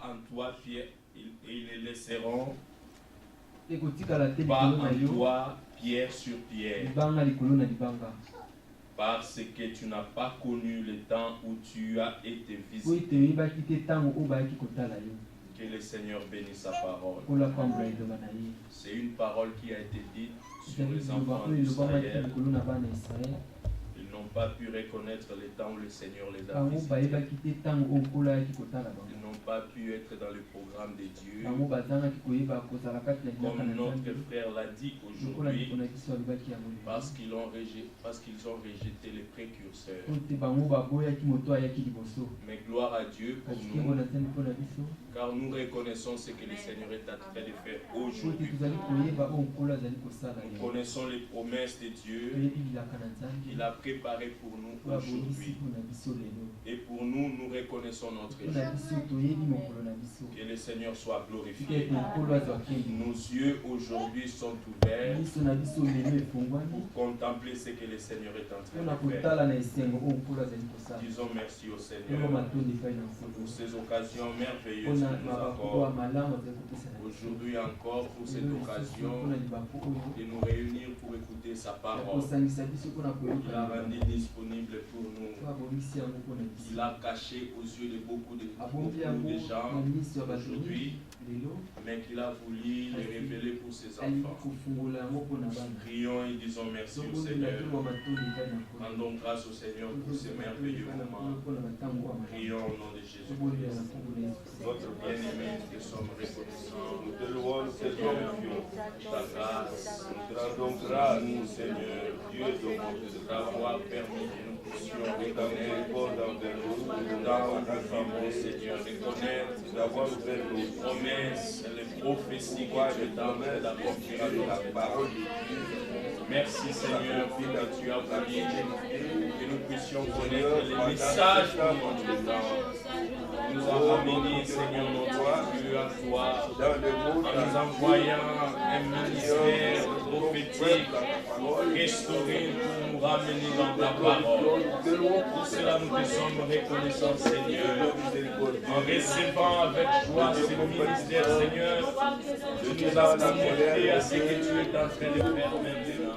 en toi, Pierre, et ils les laisseront pas en toi, pierre sur pierre. Parce que tu n'as pas connu le temps où tu as été visité. Que le Seigneur bénisse sa parole. C'est une parole qui a été dite sur les enfants d'Israël. Ils n'ont pas pu reconnaître le temps où le Seigneur les a visités. Ils n'ont pas pu être dans le programme de Dieu. Comme notre frère l'a dit aujourd'hui, parce qu'ils ont rejeté les précurseurs. Mais gloire à Dieu pour nous, car nous reconnaissons ce que le Seigneur est en train de faire aujourd'hui. Nous connaissons les promesses de Dieu qu'il a préparées pour nous aujourd'hui. Et pour nous, nous reconnaissons notre jour. Que le Seigneur soit glorifié. Nos yeux aujourd'hui sont ouverts pour contempler ce que le Seigneur est en train de faire. Disons merci au Seigneur pour ces occasions merveilleuses qu'il nous accorde. Aujourd'hui encore pour cette occasion de nous réunir pour écouter sa parole. Il a rendu disponible pour nous. Il a caché aux yeux de beaucoup de gens aujourd'hui, mais qu'il a voulu les révéler pour ses enfants. Prions et disons merci au Seigneur. Rendons grâce au Seigneur pour ces merveilleux moments. Prions au nom de Jésus-Christ. Notre bien-aimé, nous te sommes reconnaissants. Nous te louons, nous te glorifions. Ta grâce. Nous te rendons grâce, Seigneur, Dieu de t'avoir permis que nous puissions reconnaître dans ta famille, Seigneur, reconnaître, d'avoir ouvert nos promesses, les prophéties que tu es en train d'accomplir de la parole de Dieu. Merci, Seigneur, que tu as voulu que nous puissions connaître les messages de notre temps. Nous a ramenés, Seigneur, notre Dieu, à toi, en nous envoyant un ministère prophétique, restauré pour nous ramener dans ta parole. Pour cela, nous te sommes reconnaissants, Seigneur, en recevant avec joie ce ministère, Seigneur, tu nous as montré à ce que tu es en train de faire maintenant.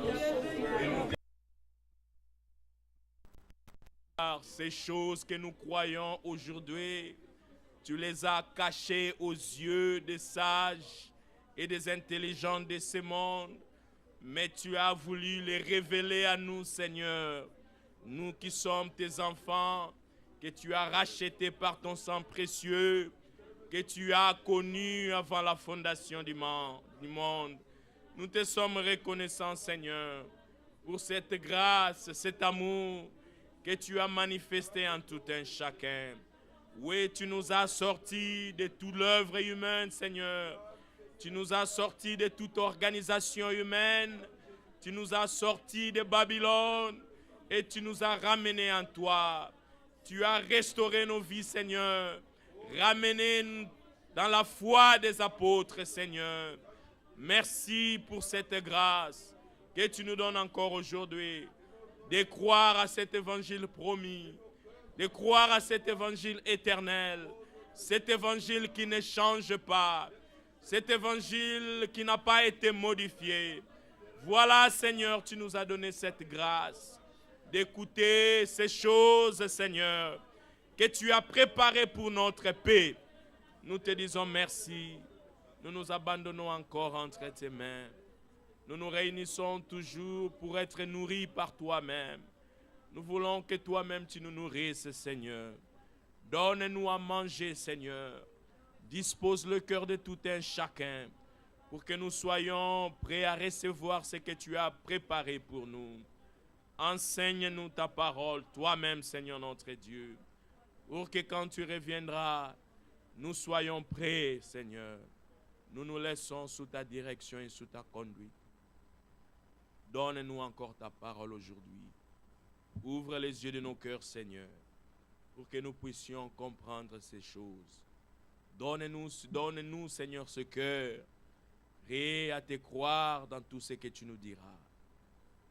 Ces choses que nous croyons aujourd'hui, tu les as cachées aux yeux des sages et des intelligents de ce monde, mais tu as voulu les révéler à nous, Seigneur, nous qui sommes tes enfants, que tu as rachetés par ton sang précieux, que tu as connus avant la fondation du monde. Nous te sommes reconnaissants, Seigneur, pour cette grâce, cet amour que tu as manifesté en tout un chacun. Oui, tu nous as sortis de toute l'œuvre humaine, Seigneur. Tu nous as sortis de toute organisation humaine. Tu nous as sortis de Babylone et tu nous as ramenés en toi. Tu as restauré nos vies, Seigneur. Ramené dans la foi des apôtres, Seigneur. Merci pour cette grâce que tu nous donnes encore aujourd'hui, de croire à cet évangile promis, de croire à cet évangile éternel, cet évangile qui ne change pas, cet évangile qui n'a pas été modifié. Voilà, Seigneur, tu nous as donné cette grâce d'écouter ces choses, Seigneur, que tu as préparées pour notre paix. Nous te disons merci. Nous nous abandonnons encore entre tes mains. Nous nous réunissons toujours pour être nourris par toi-même. Nous voulons que toi-même tu nous nourrisses, Seigneur. Donne-nous à manger, Seigneur. Dispose le cœur de tout un chacun pour que nous soyons prêts à recevoir ce que tu as préparé pour nous. Enseigne-nous ta parole, toi-même, Seigneur notre Dieu, pour que quand tu reviendras, nous soyons prêts, Seigneur. Nous nous laissons sous ta direction et sous ta conduite. Donne-nous encore ta parole aujourd'hui. Ouvre les yeux de nos cœurs, Seigneur, pour que nous puissions comprendre ces choses. Donne-nous, Seigneur, ce cœur, prêt à te croire dans tout ce que tu nous diras.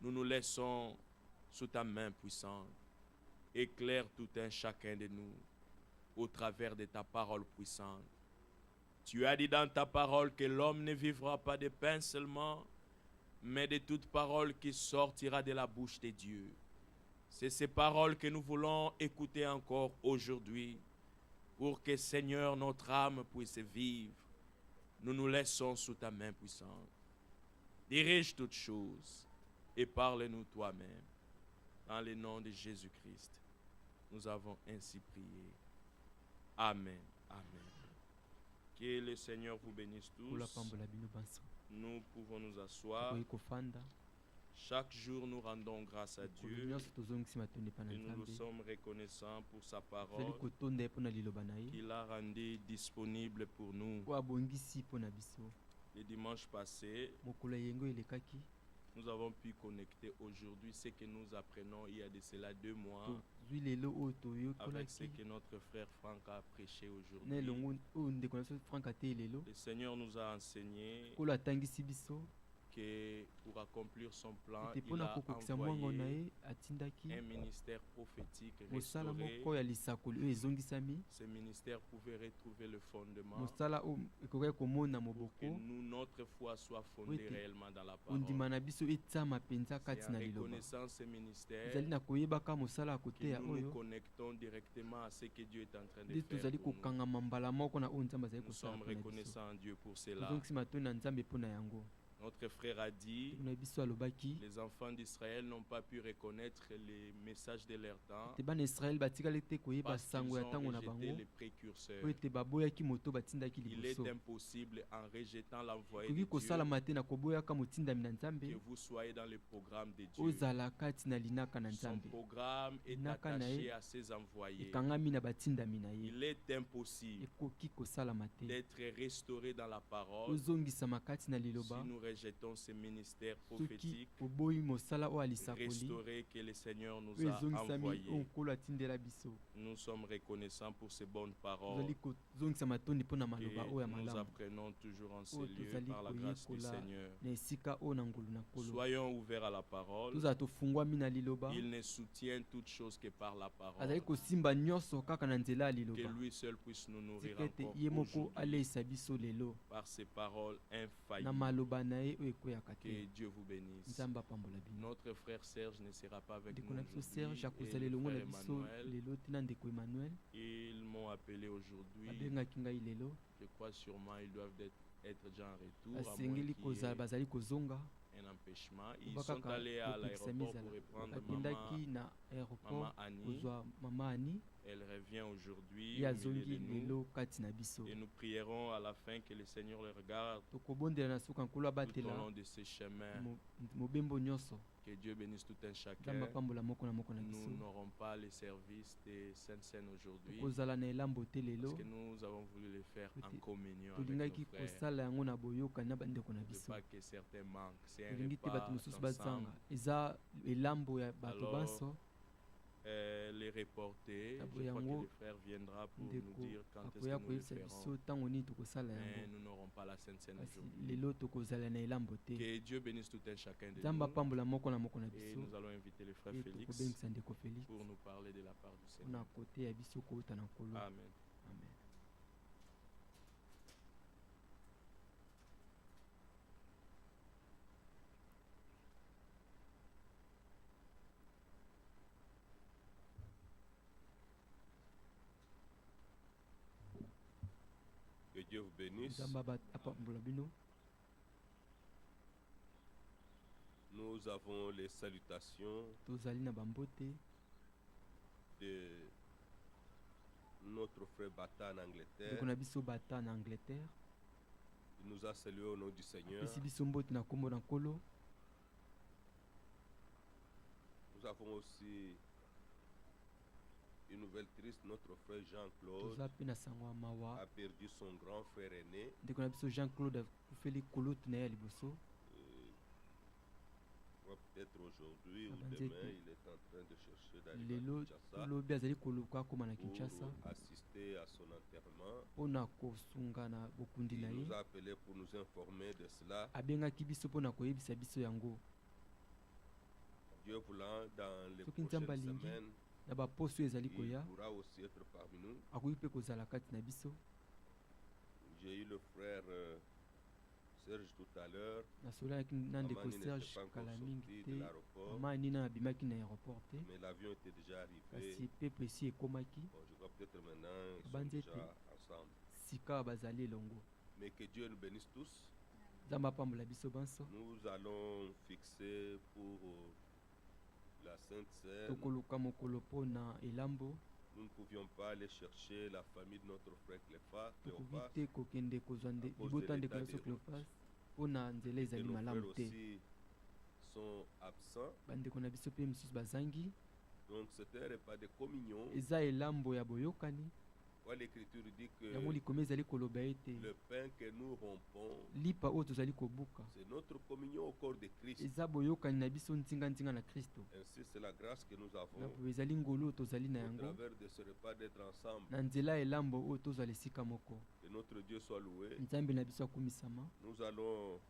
Nous nous laissons sous ta main puissante. Éclaire tout un chacun de nous. au travers de ta parole puissante. Tu as dit dans ta parole que l'homme ne vivra pas de pain seulement, mais de toute parole qui sortira de la bouche de Dieu. C'est ces paroles que nous voulons écouter encore aujourd'hui, pour que, Seigneur, notre âme puisse vivre. Nous nous laissons sous ta main puissante. Dirige toutes choses et parle-nous toi-même. Dans le nom de Jésus-Christ, nous avons ainsi prié. Amen. Amen. Que le Seigneur vous bénisse tous. Nous pouvons nous asseoir. Chaque jour, nous rendons grâce à Dieu et nous nous sommes reconnaissants pour sa parole qu'il a rendue disponible pour nous. Le dimanche passé, nous avons pu connecter aujourd'hui ce que nous apprenons il y a de cela 2 mois avec ce que notre frère Franck a prêché aujourd'hui. Le Seigneur nous a enseigné que pour accomplir son plan, il a envoyé un ministère prophétique restauré. Ce ministère pouvait retrouver le fondement pour que nous, notre foi soit fondée réellement dans la parole. C'est en reconnaissant ce ministère que nous nous connectons directement à ce que Dieu est en train de faire pour nous. Nous sommes reconnaissants à Dieu pour cela. Notre frère a dit, les enfants d'Israël n'ont pas pu reconnaître les messages de leur temps parce qu'ils ont rejeté les précurseurs. Il est impossible, en rejetant l'envoyé de Dieu, que vous soyez dans le programme de Dieu. Son programme est attaché à ses envoyés. Il est impossible d'être restauré dans la parole si nous rejetons ce ministère prophétique restauré que le Seigneur nous a envoyé. Nous sommes reconnaissants pour ces bonnes paroles que nous apprenons toujours en ces lieux par la grâce du Seigneur. Soyons ouverts à la parole. Il ne soutient toutes choses que par la parole. Que lui seul puisse nous nourrir encore aujourd'hui par ses paroles infaillibles. Que Dieu vous bénisse. Notre frère Serge ne sera pas avec nous aujourd'hui. Et le frère Emmanuel, ils m'ont appelé aujourd'hui. Je crois sûrement ils doivent être déjà en retour, à moins qu'il y ait un empêchement. Ils sont allés à l'aéroport pour reprendre maman Annie. Elle revient aujourd'hui au milieu de nous. Et nous prierons à la fin que le Seigneur le regarde tout au long de ce chemin. Que Dieu bénisse tout un chacun. Nous n'aurons pas le service des Saintes Seines aujourd'hui parce que nous avons voulu le faire en communion avec nos frères. Il ne faut pas que certains manquent. C'est un repas d'ensemble. Alors, les reporter, je crois que le frère viendra pour nous dire quand est-ce que nous le ferons. Mais nous n'aurons pas la Sainte Seine aujourd'hui. Que Dieu bénisse tout un chacun de nous. Et nous allons inviter le frère Félix pour nous parler de la part du Seigneur. Amen. Que Dieu vous bénisse. Nous avons les salutations de notre frère Bata en Angleterre. Il nous a salués au nom du Seigneur. Nous avons aussi une nouvelle triste. Notre frère Jean-Claude a perdu son grand frère aîné. Peut-être aujourd'hui ou demain, il est en train de chercher d'aller à Kinshasa pour assister à son enterrement. Il nous a appelé pour nous informer de cela. Dieu voulant, dans les prochaines semaines, na baposo ezali Il koya pourra aussi être parmi nous. akoki mpe kozala kati na biso. J'ai eu le frère Serge tout à l'heure. nasolaki na ndeko Maman n'était Serge pas encore kala mingi sorti te de l'aéroport, mama nina abimaki na aéroport te mais l'avion était déjà arrivé. kasi pepe esi ekomaki Bon, je crois peut-être maintenant ils sont Banzete. déjà ensemble. sika bazali elongo. Mais que Dieu nous bénisse tous. Nzambe apambola biso banso. Nous allons fixer pour la Sainte Seine. tokoluka mokolo mpo na elambo. Nous ne pouvions pas aller chercher la famille de notre frère Cléophas. tokoki te kokende kozwa libota ndeko nyonso Cléophas mpo na nzela Et ezali nos frères malamu te. aussi sont absents. bandeko na biso mpe mosusu bazangi. Donc c'était un repas de communion. eza elambo ya boyokani. Ouais, l'Écriture dit que yango likoma ezali koloba ete le pain que nous rompons, lipa oyo tozali kobuka c'est notre communion au corps de Christ. eza boyokani na biso nzinga na Kristo. Ainsi, c'est la grâce que nous na avons po ezali ngolu oyo tozali na au yango travers de ce repas d'être ensemble. na nzela ya elambo oyo tozala esika moko. Que notre Dieu soit loué. nzambe na biso akumisama. Nous allons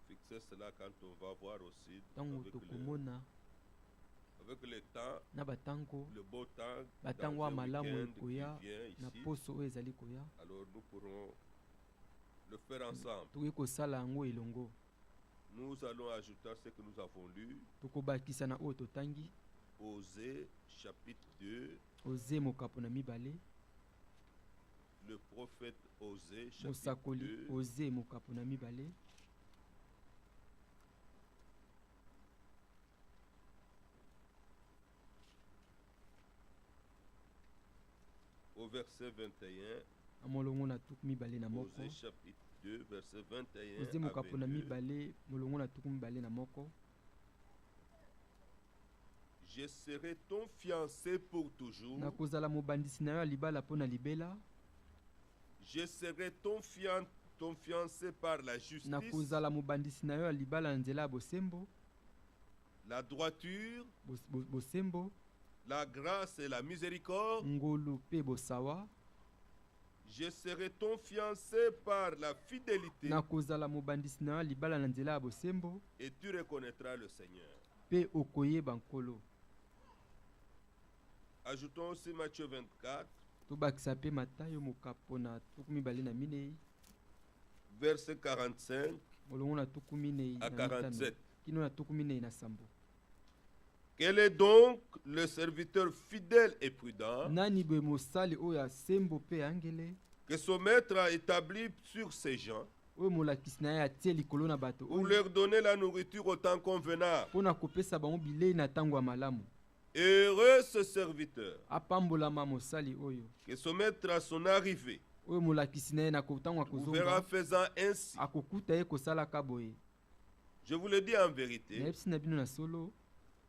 fixer cela quand on va voir aussi ntango tokomona avec le temps, na batango le beau temps, batango dans ya un malamu week-end ekoya qui vient na ici, poso oyo ezali koya. alors nous pourrons le faire ensemble. tokoki kosala yango elongo. Nous allons ajouter ce que nous avons lu, tokobakisa na oyo totangi. Osée chapitre 2, Osée mokapo na mibale. le prophète Osée chapitre mosakoli 2, Osée mokapo na mibale. au verset 21. molongo na tuku mibale na moko. Osée chapitre 2, verset 21 Osée à mokapo na 22. mibale molongo na tuku mibale na moko. Je serai ton fiancé pour toujours. nakozala mobandisi na yo ya libala mpo na libela. Je serai ton fiancé par la justice, nakozala mobandisi na yo ya libala na nzela ya bosembo. la droiture, bosembo la grâce et la miséricorde. ngolu mpe bosawa. Je serai ton fiancé par la fidélité, nakozala mobandisi na yo ya libala na nzela ya bosembo et tu reconnaîtras le Seigneur. mpe okoyeba nkolo. Ajoutons aussi Matthieu 24, tobakisa mpe matayo mokapo na tuku mibale na minei verset 45 molongo na tuku minei à na mitano 47. kino na tuku minei na sambo. Quel est donc le serviteur fidèle et prudent nani boye mosali oyo asembo mpe angele que son maître a établi sur ses gens oyo molakisi na ye atie likolo na bato pour oyo leur donner la nourriture au temps convenable? mpo na kopesa bango bilei na ntango ya malamu. Heureux ce serviteur apambolama mosali oyo que son maître à son arrivée oyo molakisi na ye na ntango ya vous verra kozonga faisant ainsi. akokuta ye kosalaka boye. Je vous le dis en vérité, nayebisi na bino na solo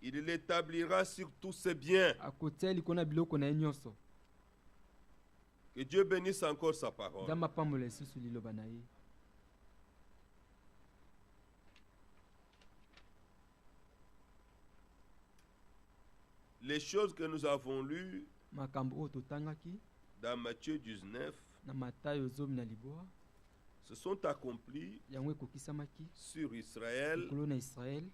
il l'établira sur tous ses biens. akotia likolo na biloko na ye nyonso. Que Dieu bénisse encore sa parole. nzambe apambola lisusu liloba na ye. Les choses que nous avons lues makambo oyo totangaki dans Matthieu 19 na matayo 19 se sont accomplies yango ekokisamaki sur Israël likolo na Israel.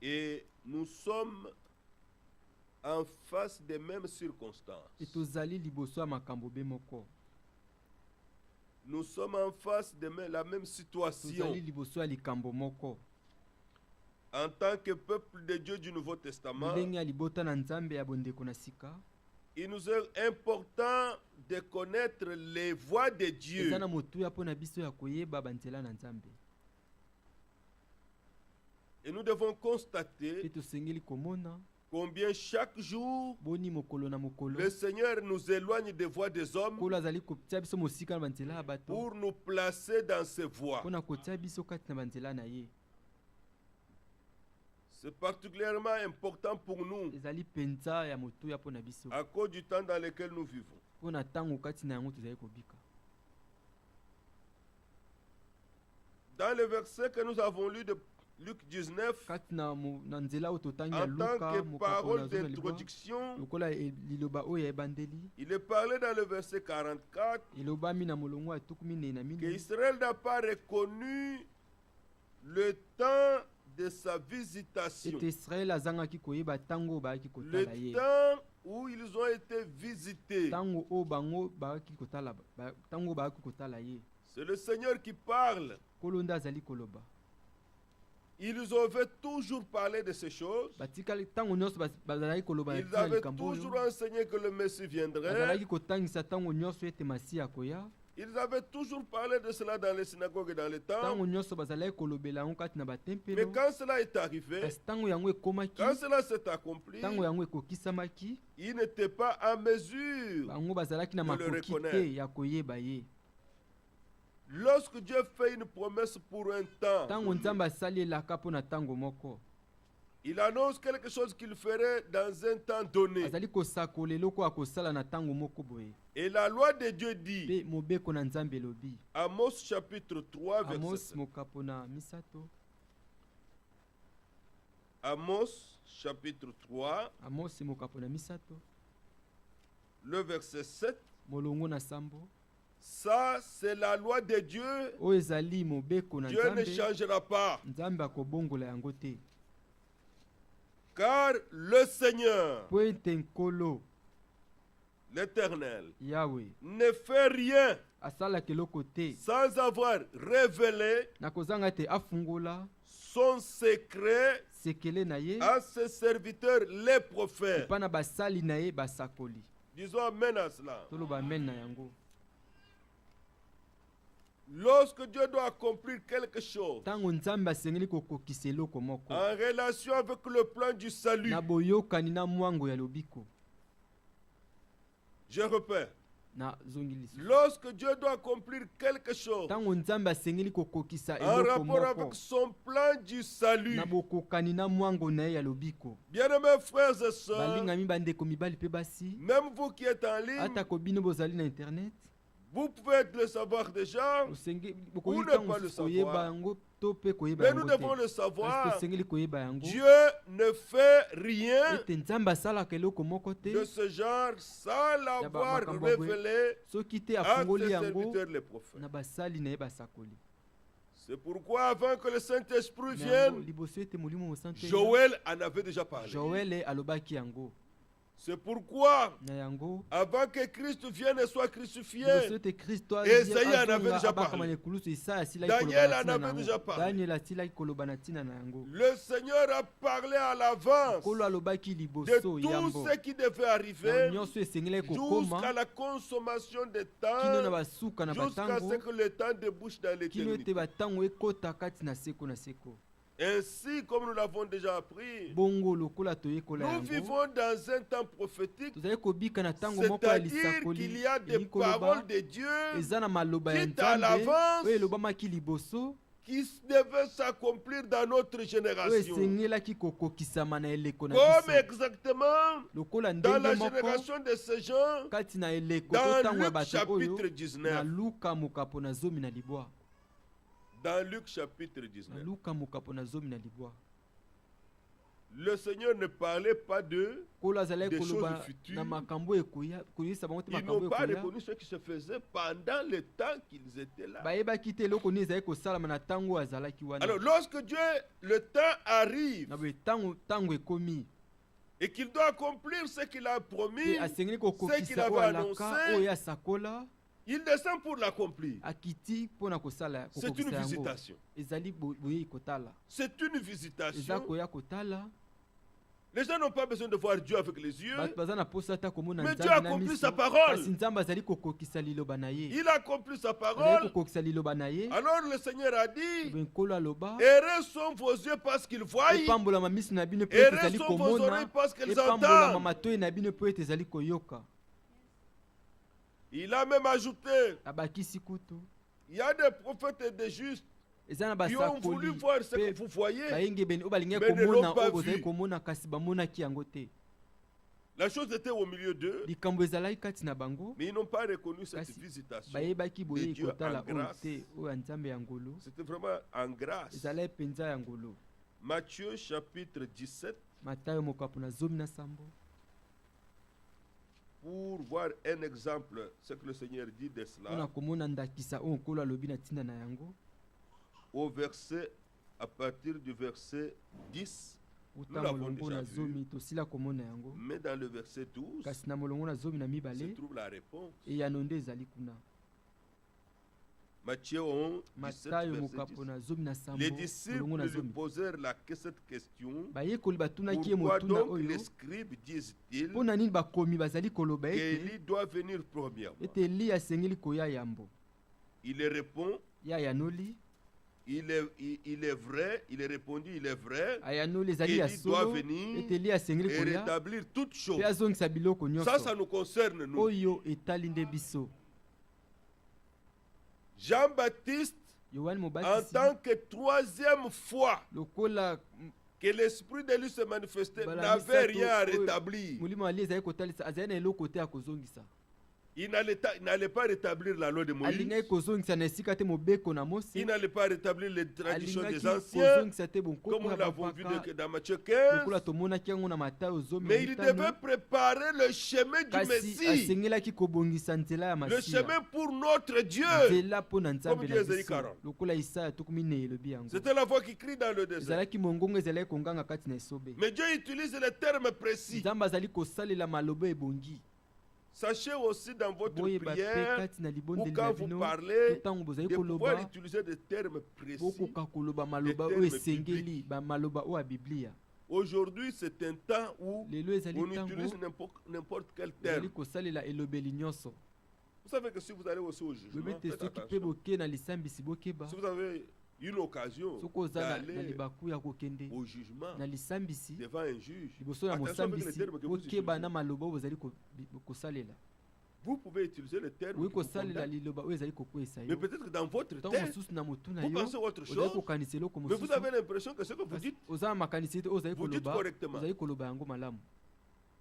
et nous sommes en face des mêmes circonstances. e tozali liboso ya makambo be moko. Nous sommes en face de la même situation. tozali liboso ya likambo moko. En tant que peuple de Dieu du Nouveau Testament, bilenge ya libota na nzambe ya bondeko na sika. il nous est important de connaître les voies de Dieu. eza na motuya mpo na biso ya koyeba banzela na nzambe. Et nous devons mpe constater tosengeli komona combien chaque jour boni mokolo na mokolo le Seigneur nous éloigne des voies des hommes nkolo azali kotia biso mosika na banzela ya bato pour nous placer dans ses voies. mpo na kotia biso kati na banzela na ye. C'est particulièrement important pour nous ezali mpenza ya motuya mpo na biso à cause du temps dans lequel nous vivons. mpo na ntango kati na yango tozali kobika. Dans le verset que nous avons lu de Luc 19, kati na nzela oyo totangi ya en tant luka que mokapo parole na zono libwa d'introduction, lokola liloba oyo ya ebandeli il est parlé dans le verset 44 elobami na molongo ya tuku minei na que minei Israël n'a pas reconnu le temps de sa visitation. ete Israël azangaki koyeba tango baaki Le kotala ye temps où ils ont été visités. tango o bango baaki kotala tango baaki kotala ye C'est le Seigneur qui parle. Nkolo nde azali koloba Ils avaient toujours parlé de ces choses. batikali tango nyonso bazalaki koloba na Ils tina avaient likambo toujours oyo enseigné que le Messie viendrait. bazalaki kotangisa tango nyonso ete masiya akoya Ils avaient toujours parlé de cela dans les synagogues et dans les temples. tango nyonso bazalaki kolobela yango kati na Mais batempelo quand cela est arrivé, kasi tango yango ekomaki quand cela s'est accompli, tango yango ekokisamaki ils n'étaient pas en mesure. bango bazalaki na de le makoki reconnaître. te ya koyeba ye Lorsque Dieu fait une promesse pour un temps, tango nzambe asali elaka mpo na tango moko il annonce quelque chose qu'il ferait dans un temps donné. azali kosakola eloko akosala na tango moko boye Et la loi de Dieu dit, mpe mobeko na nzambe elobi Amos chapitre 3, verset amos 7. mokapo na misato Amos chapitre 3, amos mokapo na misato le verset 7. molongo na sambo Ça, c'est la loi de Dieu. oyo ezali mobeko na Dieu ne nzambe changera pas. nzambe akobongola yango te Car le Seigneur, mpo ete nkolo l'Éternel, yawe ne fait rien asalaka eloko te sans avoir révélé na kozanga te afungola son secret sekele na ye à ses serviteurs, les prophètes. epa na basali na ye basakoli Disons amen à cela. toloba amen na yango Lorsque Dieu doit accomplir quelque chose ntango nzambe asengeli kokokisa eloko moko en relation avec le plan du salut, na boyokani na mwango ya lobiko je répète, na zongi lisusu lorsque Dieu doit accomplir quelque chose ntango nzambe asengeli kokokisa en eloko rapport avec moko son plan du salut, na bokokani na mwango na ye ya lobiko bien-aimés frères et sœurs, balingami bandeko mibali mpe basi même vous qui êtes en ligne, atako bino bozali na internet vous pouvez le savoir déjà, bokoki Ou ne ntango pas le mosusu koyeba savoir. yango to mpe koyeba mais nous yango devons te le kasi savoir. tosengeli koyeba yango Dieu ne fait rien ete nzambe asalaka eloko moko te de ce genre sans l'avoir makambo ya boye. révélé soki te à afungoli ses yango serviteurs les prophètes. na basali na ye basakoli C'est pourquoi avant que le Saint-Esprit Na yango, vienne, liboso ete molimo mosante Joël en avait déjà parlé. joele alobaki yango C'est pourquoi na yango avant que Christ vienne et soit crucifié, liboso ete kristo Esaïe en avait déjà abakama parlé. na ekulusu isaya asilaki Daniel koloba na en ntina avait na déjà yango parlé. daniel asilaki koloba na ntina na yango le Seigneur a parlé à l'avance nkolo alobaki de liboso tout yambo ce qui devait na arriver nyonso esengelaki jusqu'à kokoma la consommation des kino na temps, basuka na jusqu'à batango ce que le temps débouche dans kino ete l'éternité. batango ekota kati na seko na seko Ainsi, comme nous l'avons déjà appris, bongo lokola toyekola nous yango vivons dans un temps prophétique, tozali kobika na ntango moko ya c'est-à-dire lisakoli qu'il y a des elingi koloba paroles de Dieu eza na maloba ya dites à nzambe l'avance oyo elobamaki liboso qui devaient s'accomplir dans notre oyo génération. esengelaki kokokisama na eleko na Comme biso exactement lokola dans la ndenge moko génération de ces gens, kati na eleko to dans ntango ya Luc bato oyo chapitre na 19. luka mokapo na zomi na libwa Dans Luc chapitre na 19. luka mokapo na zomi na libwa Le Seigneur ne parlait pas d'eux. nkolo azalaki Des koloba choses futures. na makambo koyebisa bango te Ils makambo n'ont pas ekoya reconnu ce qui se faisait pendant le temps qu'ils étaient là. bayebaki te eloko nini ezalaki kosalama na ntango oyo azalaki wana Alors, lorsque Dieu, le temps arrive na boye ntango ekomi et qu'il doit accomplir ce qu'il a promis, mpe asengeli qu'il kokokisa avait oyo alaka annoncé, oyo asakola il descend pour l'accomplir. akiti mpo na kosala C'est une kokokisa yango visitation. ezali boyei kotala C'est une eza visitation. koya kotala Les gens n'ont pas besoin de voir Dieu avec les yeux. bato baza na posa ata komona Mais Dieu nzambe na accomplit miso sa parole. kasi nzambe azali kokokisa liloba na ye Il a accompli sa azali parole. kokokisa liloba na ye Alors le Seigneur a dit, boye nkolo aloba heureux sont vos yeux parce qu'ils voient, epambolama miso na bino mpo ete heureux ezali sont vos komona oreilles parce qu'ils epambolama entendent. matoi na bino mpo ete ezali koyoka Il a même ajouté, abakisi kutu il y a des prophètes et des justes eza na qui ont voulu basakoli voir ce que mpe vous voyez. bayengebeni oyo balingaki Mais ne l'ont komona pas oyo bozali vu. komona kasi bamonaki yango te La chose était au milieu d'eux, likambo ezalaki kati na bango mais ils n'ont pas reconnu cette kasi visitation. bayebaki de boye Dieu kotala en oyo grâce. te oyo ya nzambe ya ngolu C'était vraiment en grâce. ezalaki mpenza ya ngolu Matthieu chapitre 17, matayo mokapo na zomi na sambo pour voir un exemple, ce que le Seigneur dit de mpona cela, komona ndakisa oyo nkolo alobi na ntina na yango au verset à partir du verset 10, uta l'avons molongo déjà na vu. zomi tosila komona yango mais dans le verset 12, kasi na molongo na zomi na se mibale trouve la réponse. eyano nde ezali kuna. Matthieu 11, 17, Matayo verset mokapo 10. na zomi na sambo Les molongo disciples na lui zomi. posèrent cette question. Bayekoli batunaki ye Pourquoi motuna donc oyo les scribes disent-ils mpo na nini bakomi bazali koloba ete qu'Élie doit venir premièrement? ete Eli asengeli koya yambo. Il répond, Ye ayanoli il est vrai, il est répondu, il est vrai, ayanoli ezali ya Eli doit solo venir ete Eli asengeli et koya rétablir toutes choses. mpe azongisa biloko Ça nyonso nous concerne, nous. oyo etali nde biso. Jean-Baptiste, Yohane en Mobatisi tant que troisième fois lokola que l'esprit de lui se manifestait, Bala n'avait misato rien à oyo rétablir. molimo ali ezali kotalisa azali na eloko te ya kozongisa. Il n'allait pas rétablir la loi de Moïse. Alingaki kozongisa na esika te mobeko na Mose. Il n'allait pas rétablir les traditions Alingaki des anciens, kozongisa te comme bonkoko nous ya l'avons vu bapaka dans Matthieu 15. lokola tomonaki yango na Matayo zomi Mais il na devait mitano. préparer le chemin du Kasi Messie, asengelaki kobongisa nzela ya le Masiya. chemin pour notre Dieu. Nzela mpo na Nzambe Comme na dit Ésaïe biso 40. lokola Isaya 14 elobi yango. C'était la voix qui crie dans le désert. Ezalaki mongongo ezalaki konganga kati na esobe. Mais Dieu utilise les termes précis. Nzambe azali kosalela maloba ebongi. Sachez aussi dans votre Boyeba pe prière, kati na ou libondeli quand na vous bino parlez, ntango bozali de pouvoir koloba utiliser des termes précis. bokoka koloba maloba termes oyo esengeli bibliques. bamaloba oyo ya biblia. Aujourd'hui, c'est un temps où Lelo ezali on utilise ntango n'importe quel ezali terme. kosalela elobeli nyonso. Vous savez que si vous allez aussi au jugement, Boyebi faites ete soki mpe attention. boke na lisambisi bokeba Si vous avez une occasion soki oza na d'aller libaku ya kokende au jugement na lisambisi devant un juge, liboso ya attention avec les mosambisi termes que vous bokeba utilisez. na maloba oyo bozali kosalela. Vous pouvez utiliser les termes oyi qui vous kosalela condamnent. liloba oyo ezali kokwesa Mais yo peut-être que dans votre ntango tête, mosusu na motu na vous yo pensez autre ozali chose, kokanisa eloko mais vous mosusu avez l'impression que ce que vous dites, oza na makanisi te oyo ozali vous dites koloba correctement. ozali koloba yango malamu.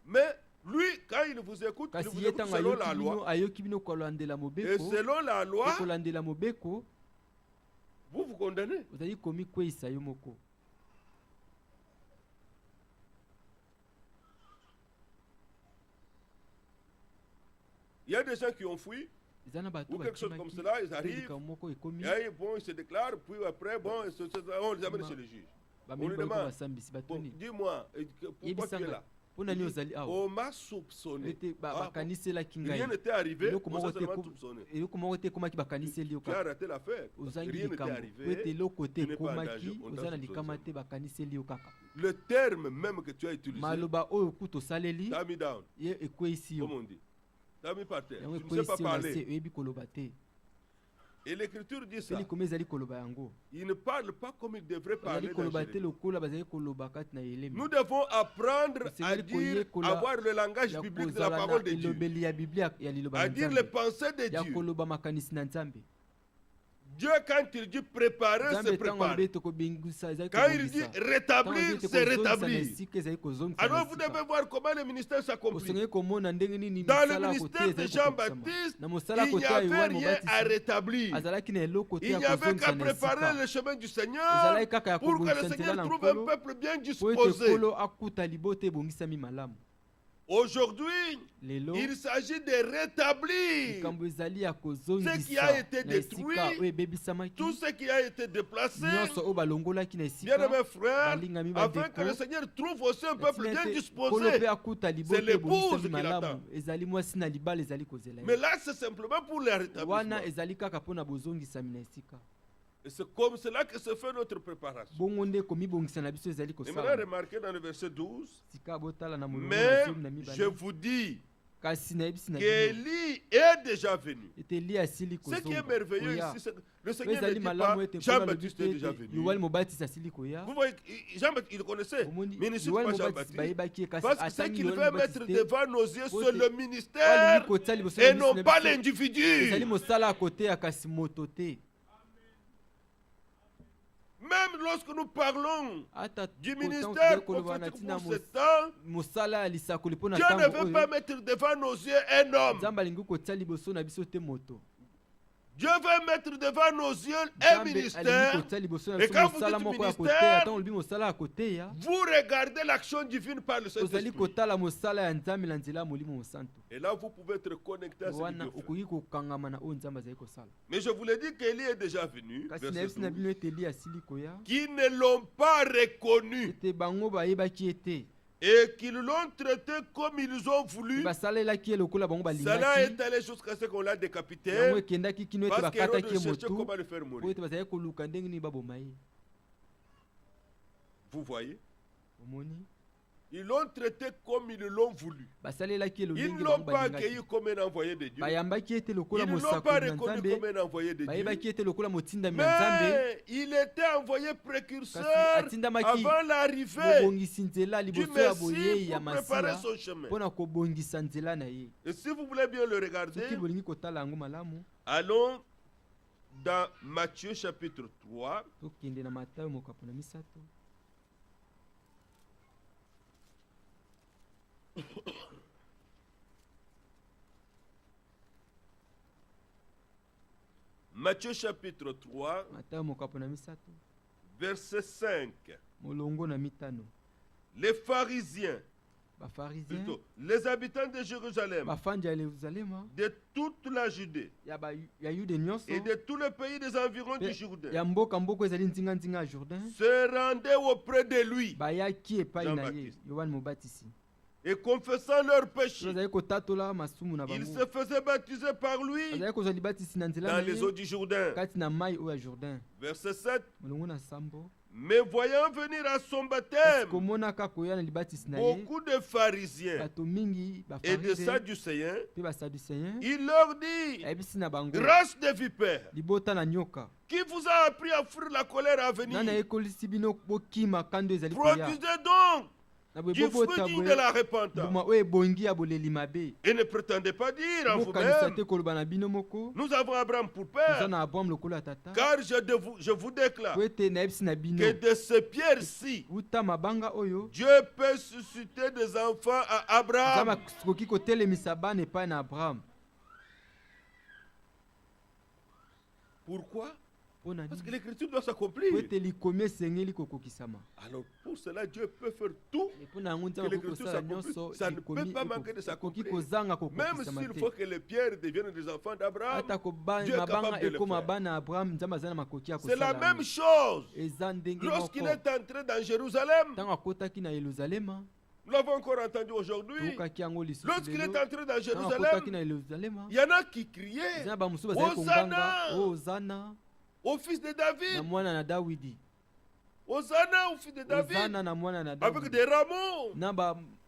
Mais lui, quand il vous écoute, il Kasi vous ye écoute ntango selon la ayoki loi. bino ayoki bino kolandela Et mobeko selon la loi, mpe kolandela mobeko vous vous condamnez. ozali komi kweyisa yo moko. Il y a des gens qui ont fui, Eza na bato ou quelque chose comme bakimaki cela, ils mpe arrivent, likambo moko ekomi et bon, ils se déclarent, puis après, bon, on les amène chez le juge. bamemi lui bayoko demande, basambisi Bon, batuni dis-moi, pourquoi tu es yebisanga là? mpo nani Il dit, ozali awa on m'a soupçonné. ete Ah, bon. bakaniselaki ngai Rien n'était arrivé, eloko on moko s'est te seulement soupçonné. eloko moko te ekomaki bakaniseli yo Tu as kaka raté l'affaire. ozangi Rien n'était likambo po arrivé. ete eloko te tu n'es pas en danger, ekomaki on t'a oza na soupçonné likama seulement. te bakaniseli yo kaka. Le terme même que tu as utilisé, Maloba oyo kutu osaleli t'as mis down, ye ekweyisi comme yo on dit. T'as mis par terre. yango Tu ne sais pas ekweyisi yo na se parler. oyebi koloba te. Et l'écriture dit Mpe ça. likoma ezali koloba yango Il ne parle pas comme il devrait bazali parler. dans koloba te Jérémie. lokola bazali koloba kati na elemi Nous devons apprendre à Seigneur, dire, koyekola avoir le langage ya biblique de la kozala parole na de Dieu. elobeli ya biblia ya liloba À na dire les nzambe pensées de ya Dieu. koloba makanisi na nzambe. Dieu, quand il dit préparer, nzambe c'est ntango préparer. alobi ete kobingisa ezali Quand il dit kobongisa. Ntango alobi rétablir, ete c'est kozongisa na rétablir. esika ezali kozongisa na Alors vous esika. devez voir comment le ministère s'accomplit. osengeli komona ndenge nini Dans le misala ya ministère kote de ezali kokokisama. Jean-Baptiste, Na mosala ya il kote n'y ya avait Yohane rien à Mobatisi rétablir. azalaki na eloko te Il ya n'y avait kozongisa qu'à na préparer esika le chemin du Seigneur ezalaki kaka ya pour que kobongisa le nzela Seigneur na trouve un nkolo peuple bien po ete disposé. nkolo akuta libote ebongisami malamu. Aujourd'hui, lelo il s'agit de rétablir likambo ezali ya ce qui a été kozongisa na détruit, esika oyo ebebisamaki tout ce qui a été déplacé. nyonso oyo balongolaki na esika Bien-aimés frères, balingami afin que le bandeko Seigneur trouve aussi un peuple bien nkolo disposé. mpe akuta libote l'épouse ebongisami qui malamu l'attend. ezali mwasi na libala ezali kozela ye. Mais là, c'est simplement pour le rétablissement. wana ezali kaka mpo na bozongisami na esika Et c'est comme cela que se fait notre préparation. bongo nde komibongisa na biso ezali Et maintenant, kosala. remarquez dans le verset 12, sika botala na molongo mais na zomi na je mibale vous dis kasi nayebisi na bino qu'Élie est déjà venu. ete eli asili Ce qui est kozonga merveilleux koya. ici, c'est que le Oyo Seigneur ne ezali dit pas malamu ete nkolo alobi Jean-Baptiste est déjà ete venu. yohane mobatisi asili koya. Vous voyez, Jean-Baptiste, il connaissait, Omoni mais il ne cite yohane pas mobatisi Jean-Baptiste. bayebaki ye kasi Parce que ce atangi qu'il yohane veut mobatisi mettre te devant nos yeux, Ote- c'est le oyo ministère alingi kotia liboso na et biso non na pas biso. l'individu. ezali mosala ya koteya kasi moto te. Même lorsque nous parlons ata du kotango ministère tozali koloba na prophétique ntina pour ce temps, mosala ya lisakoli mpo na Dieu ne ntango veut pas oyo mettre devant nos yeux un homme. nzambe alingi kotia liboso na biso te moto. Dieu va mettre devant nos yeux un ministère. Et quand vous dites ministère, vous regardez l'action divine par le Saint-Esprit. Et là, vous pouvez être connecté à ce que Dieu fait. Mais je vous l'ai dit qu'Élie est déjà venu, qui ne l'ont pas reconnu. Et qu'ils l'ont traité comme ils ont voulu. Cela est allé jusqu'à ce qu'on l'a décapité. Parce qu'Hérode cherchait comment le faire mourir. Vous voyez? Ils l'ont traité comme ils l'ont voulu. Ils ne l'ont pas accueilli comme un envoyé de Dieu. Ils ne l'ont pas reconnu comme un envoyé de Dieu. Mais il était envoyé précurseur avant l'arrivée du Messie pour préparer son chemin. Et si vous voulez bien le regarder, allons dans Matthieu chapitre 3. Matthieu chapitre 3, verset 5. Les pharisiens, plutôt, les habitants de Jérusalem, de toute la Judée et de tout le pays des environs du Jourdain, se rendaient auprès de lui, Jean-Baptiste, et confessant leurs péchés, ils se faisaient baptiser par lui dans les eaux du Jourdain. Verset 7. Mais voyant venir à son baptême beaucoup de pharisiens et de sadducéens, il leur dit: grâce des vipères, qui vous a appris à fuir la colère à venir? Produisez donc du fruit digne de la repentance. Et ne prétendez pas dire en vous-même: nous avons Abraham pour père. Car je vous déclare que de ces pierres-ci, Dieu peut susciter des enfants à Abraham. Pourquoi? Parce que l'écriture doit s'accomplir. Alors pour cela, Dieu peut faire tout que l'écriture s'accomplisse. Ça ne peut pas manquer de s'accomplir. Même s'il faut que les pierres deviennent des enfants d'Abraham, Dieu est capable de le faire. C'est la même chose lorsqu'il est entré dans Jérusalem. Nous l'avons encore entendu aujourd'hui. Lorsqu'il est entré dans Jérusalem, il y en a qui criaient: Hosanna au fils de David. Hosanna au fils de David. Avec des rameaux,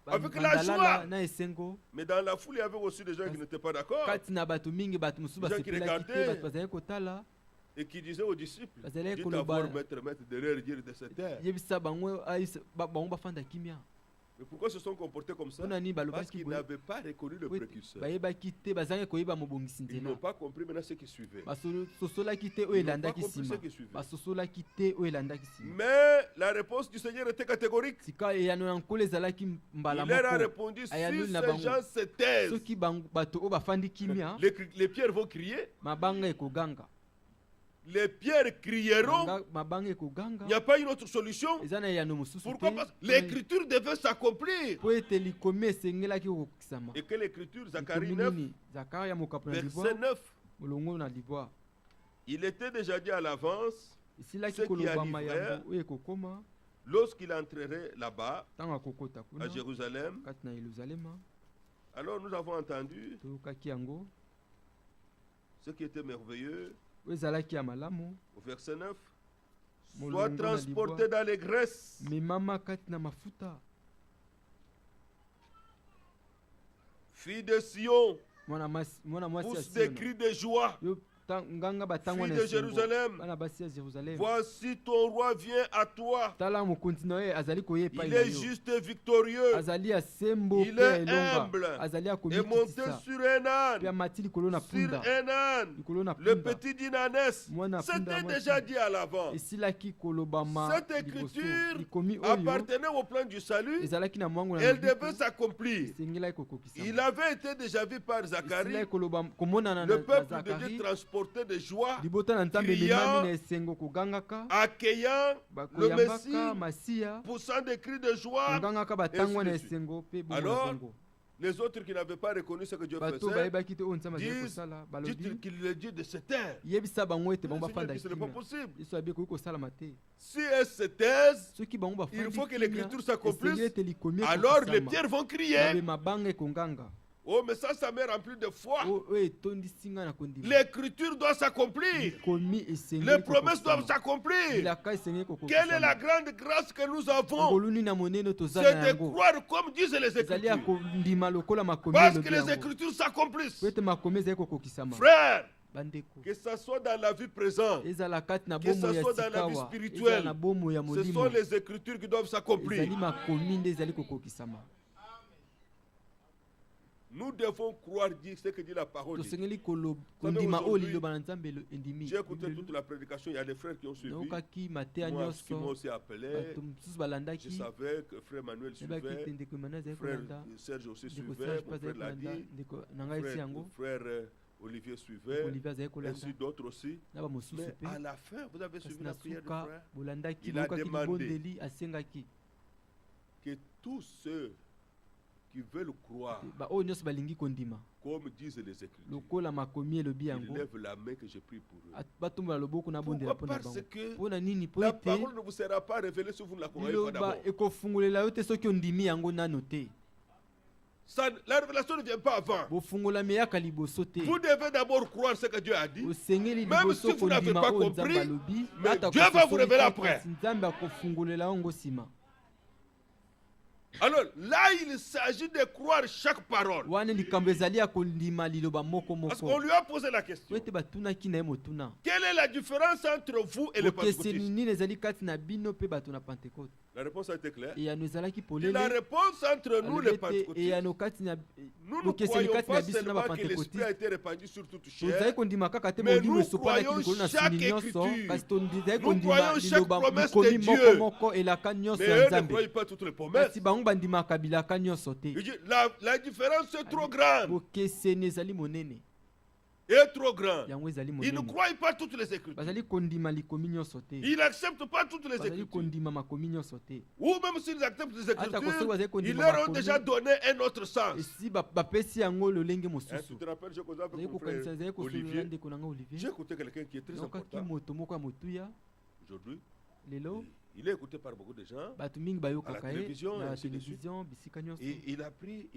avec la joie. Mais dans la foule, il y avait aussi des gens qui n'étaient pas d'accord. Des gens qui regardaient et qui disaient aux disciples: dites d'abord maître de leur dire de cette terre. Mais pourquoi se sont comportés comme ça? Parce qu'ils n'avaient pas reconnu le précurseur. Ils n'ont pas compris maintenant ce qui suivait. Ils n'ont pas compris ce qui suivait. Mais la réponse du Seigneur était catégorique. Il leur a répondu: si ces gens se taisent, les pierres vont crier. Les pierres crieront. Il n'y a pas une autre solution. Pourquoi? Parce que l'écriture devait s'accomplir. Et que l'écriture, Zacharie 9, verset 9, il était déjà dit à l'avance ce qui arriverait lorsqu'il entrerait là-bas, à Jérusalem. Alors nous avons entendu ce qui était merveilleux. Au verset 9, soit transporté dans les graisses, fille de Sion, pousse des cris de joie, fille de Jérusalem, voici ton roi vient à toi. Il est juste et victorieux. Il est humble et monté sur un âne. Le petit d'Inanès. C'était déjà dit à l'avant. Cette écriture appartenait au plan du salut. Elle devait s'accomplir. Il avait été déjà vu par Zacharie. Le peuple de Dieu transporté portée de joie, criant, accueillant le Messie, poussant des cris de joie. Alors, les autres qui n'avaient pas reconnu ce que Dieu faisait disent qu'il le dit de se taire. Ce n'est pas possible. Si elles se taisent, il faut que l'écriture s'accomplisse. Alors les pierres vont crier. Oh, mais ça me remplit de foi. L'écriture doit s'accomplir. Les promesses doivent s'accomplir. Quelle est la grande grâce que nous avons? C'est de croire comme disent les Écritures. Parce que les Écritures s'accomplissent. Frère, que ce soit dans la vie présente, que ce soit dans la vie spirituelle, ce sont les Écritures qui doivent s'accomplir. Nous devons croire dire ce que dit la parole. J'ai écouté toute la prédication, il y a des frères qui ont suivi. Moi, qui m'ont aussi appelé. Je savais que frère Manuel suivait, frère Serge aussi suivait, mon frère l'a dit, frère Olivier suivait, ainsi d'autres aussi. Mais à la fin, vous avez suivi la prière du frère. Il a demandé que tous ceux qui veulent croire, comme disent les Écritures, ils lèvent la main que je prie pour eux. Pourquoi? Parce que la parole ne vous sera pas révélée si vous ne la croyez pas d'abord. La révélation ne vient pas avant. Vous devez d'abord croire ce que Dieu a dit. Même si vous n'avez pas compris, mais Dieu va vous révéler après. Alors là, il s'agit de croire chaque parole. Parce qu'on lui a posé la question. Quelle est la différence entre vous et les pentecôtistes? La réponse a été claire. Et la réponse entre nous, les pentecôtistes, nous ne croyons pas seulement que l'Esprit a été répandu sur toute chair, mais nous croyons chaque écriture. Nous croyons chaque promesse de Dieu. Mais eux ne croient pas toutes les promesses. La différence est trop grande. Est trop grand. Il ne croit pas toutes les Écritures. Il n'accepte pas toutes les Écritures. Ou même s'ils acceptent les Écritures, ils leur ont déjà donné un autre sens. Tu te rappelles, j'ai causé avec mon frère Olivier. J'ai écouté quelqu'un qui est très important aujourd'hui. Il est écouté par beaucoup de gens à la télévision, et il a pris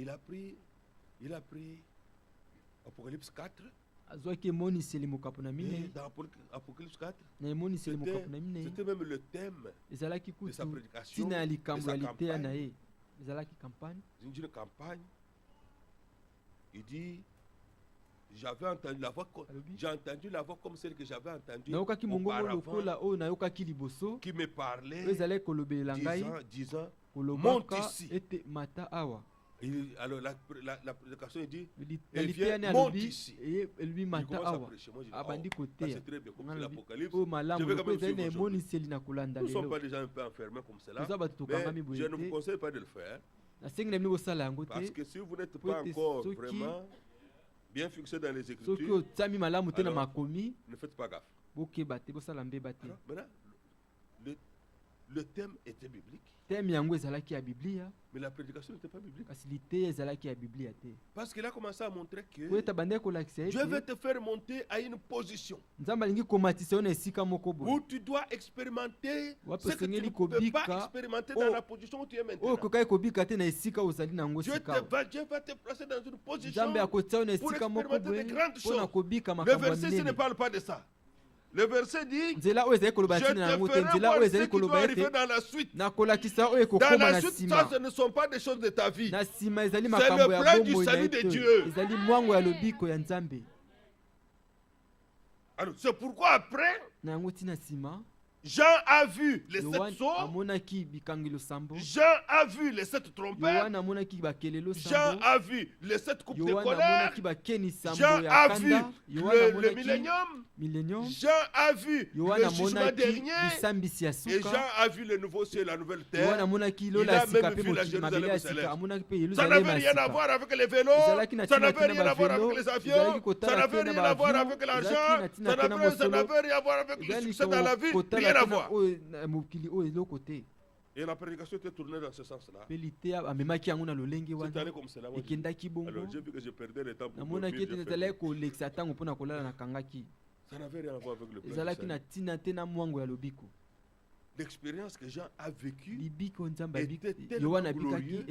Apocalypse 4. Et dans Apocalypse 4, c'était même le thème de sa prédication, de sa campagne. Une campagne. Il dit, j'ai entendu la voix comme celle que j'avais entendue auparavant, qui me parlait, disant, monte ici. Alors la prédication dit, elle vient, monte ici. Il commence à prêcher. Moi je dis, ça c'est très bien, comme c'est l'Apocalypse, je vais quand même suivre aujourd'hui. Nous ne sommes pas déjà un peu enfermés comme cela, mais je ne vous conseille pas de le faire. Parce que si vous n'êtes pas encore vraiment bien fixé dans les Écritures, alors, ne faites pas gaffe. Alors, maintenant, le thème était biblique. Mais la prédication n'était pas biblique. Parce qu'il a commencé à montrer que Dieu veut te faire monter à une position où tu dois expérimenter ce que tu ne peux pas expérimenter dans la position où tu es maintenant. Dieu va te placer dans une position pour expérimenter de grandes choses. Le verset ne parle pas de ça. Le verset dit, je te ferai voir ce qui doit arriver dans la suite. Dans la suite, ça, ce ne sont pas des choses de ta vie. C'est le plan du salut de Dieu. Alors, c'est pourquoi après, Jean a vu les 7 sceaux. Jean a vu les 7 trompettes. Jean a vu les 7 coupes de colère. Jean a vu le millénium. Jean a vu le jugement dernier. Et Jean a vu le nouveau ciel et la nouvelle terre. Il a même vu la Jérusalem céleste. Ça n'avait rien à voir avec les vélos. Ça n'avait rien à voir avec les avions. Ça n'avait rien à voir avec l'argent. Ça n'avait rien à voir avec le succès dans la vie. Rien à voir. Et la prédication était tournée dans ce sens-là. C'était allé comme cela. Alors j'ai vu que je perdais le temps pour dormir. Ça n'avait rien à voir avec le plan. L'expérience que Jean a vécue était tellement glorieuse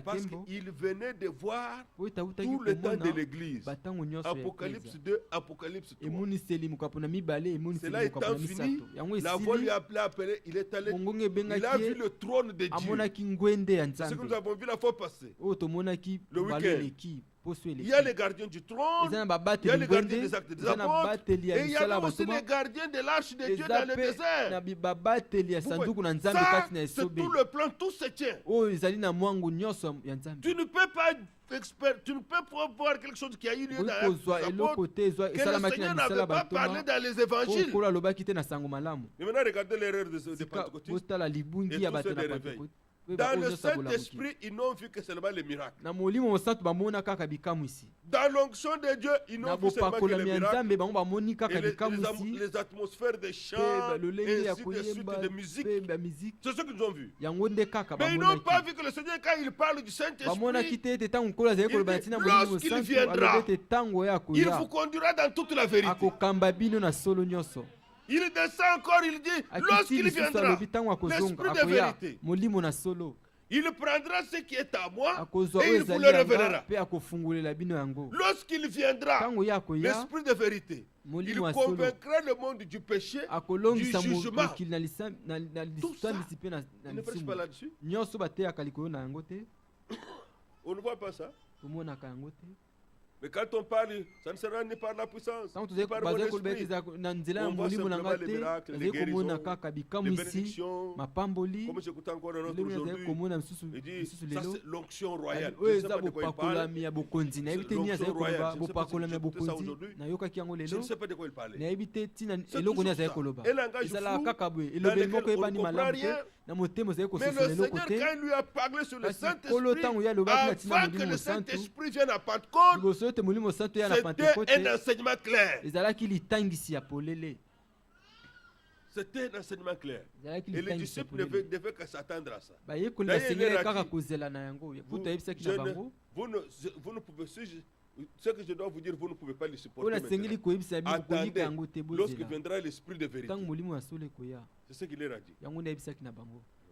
parce qu'il venait de voir tout le temps de l'église. Apocalypse 2, Apocalypse 3. Cela étant fini, la voix lui a appelé, il est allé, il a vu le trône de Dieu. C'est ce que nous avons vu la fois passée, le week-end. Il y a les gardiens du trône, il y a les gardiens des actes des apôtres, et il y a aussi les gardiens de l'arche de Dieu dans le désert. Ça, c'est tout le plan, tout se tient. Tu ne peux pas voir quelque chose qui a eu lieu dans les apôtres, que le Seigneur n'avait pas parlé dans les évangiles. Mais maintenant, regardez l'erreur des pentecôtistes et tous ceux des réveils. Dans le Saint-Esprit, ils n'ont vu que seulement les miracles. Dans l'onction de Dieu, ils n'ont vu seulement que les miracles. Et les atmosphères des chants, ainsi de suite de musique. C'est ce qu'ils ont vu. Mais ils n'ont pas vu que le Seigneur, quand il parle du Saint-Esprit, lorsqu'il viendra, il vous conduira dans toute la vérité. Il descend encore, il dit, lorsqu'il viendra, l'Esprit de vérité, il prendra ce qui est à moi et il vous le révélera. Lorsqu'il viendra, l'Esprit de vérité, il convaincra le monde du péché, du jugement. Tout ça, il ne prêche pas là-dessus. On ne voit pas ça. Mais quand on parle, ça ne sera ni par la puissance, ni par mon esprit. On voit simplement les miracles, les guérisons, les bénédictions. Comme j'écoute encore un autre aujourd'hui, il dit, ça c'est l'onction royale. Je ne sais pas de quoi il parle. L'onction royale, je ne sais pas si j'écoute ça aujourd'hui. Je ne sais pas de quoi il parlait. C'est toujours ça. Et langage flou, dans lequel on ne comprend rien. Mais le Seigneur, quand il lui a parlé sur le Saint-Esprit, avant que le Saint-Esprit vienne à Pentecôte, c'était un enseignement clair. C'était un enseignement clair. Et les disciples devaient s'attendre à ça. Vous ne pouvez, ce que je dois vous dire, vous ne pouvez pas le supporter maintenant. Attendez, lorsque viendra l'Esprit de vérité. C'est ce qu'il leur a dit.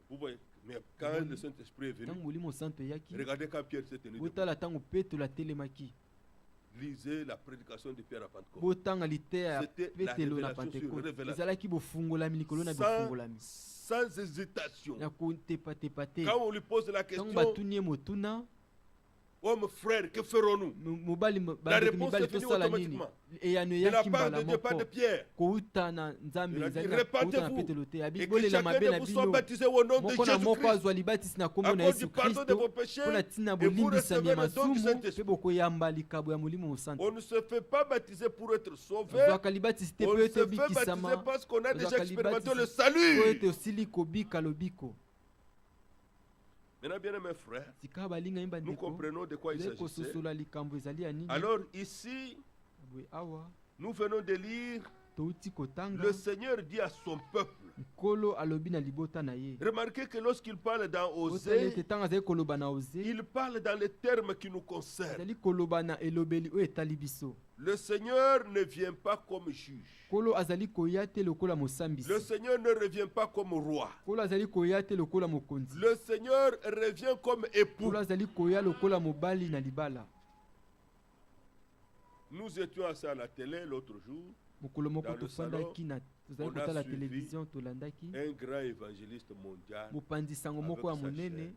Vous voyez, mais quand le Saint-Esprit est venu, regardez quand Pierre s'est tenu debout. Lisez la prédication de Pierre à Pentecôte. C'était la révélation sur révélation. Sans hésitation. Quand on lui pose la question, homme frère, que ferons-nous? La réponse est venue automatiquement. De la part de Dieu, pas de Pierre. Il a dit, répandez-vous et que chacun de vous soit baptisé au nom de Jésus-Christ à cause du pardon de vos péchés et vous recevez le don du Saint-Esprit. On ne se fait pas baptiser pour être sauvé. On se fait baptiser parce qu'on a déjà expérimenté le salut. Maintenant, bien mes frères, nous comprenons de quoi il s'agissait. Alors ici, nous venons de lire, le Seigneur dit à son peuple. Remarquez que lorsqu'il parle dans Osée, il parle dans les termes qui nous concernent. Le Seigneur ne vient pas comme juge. Le Seigneur ne revient pas comme roi. Le Seigneur revient comme époux. Nous étions assis à la télé l'autre jour. Dans le salon, on a suivi un grand évangéliste mondial avec sa chair.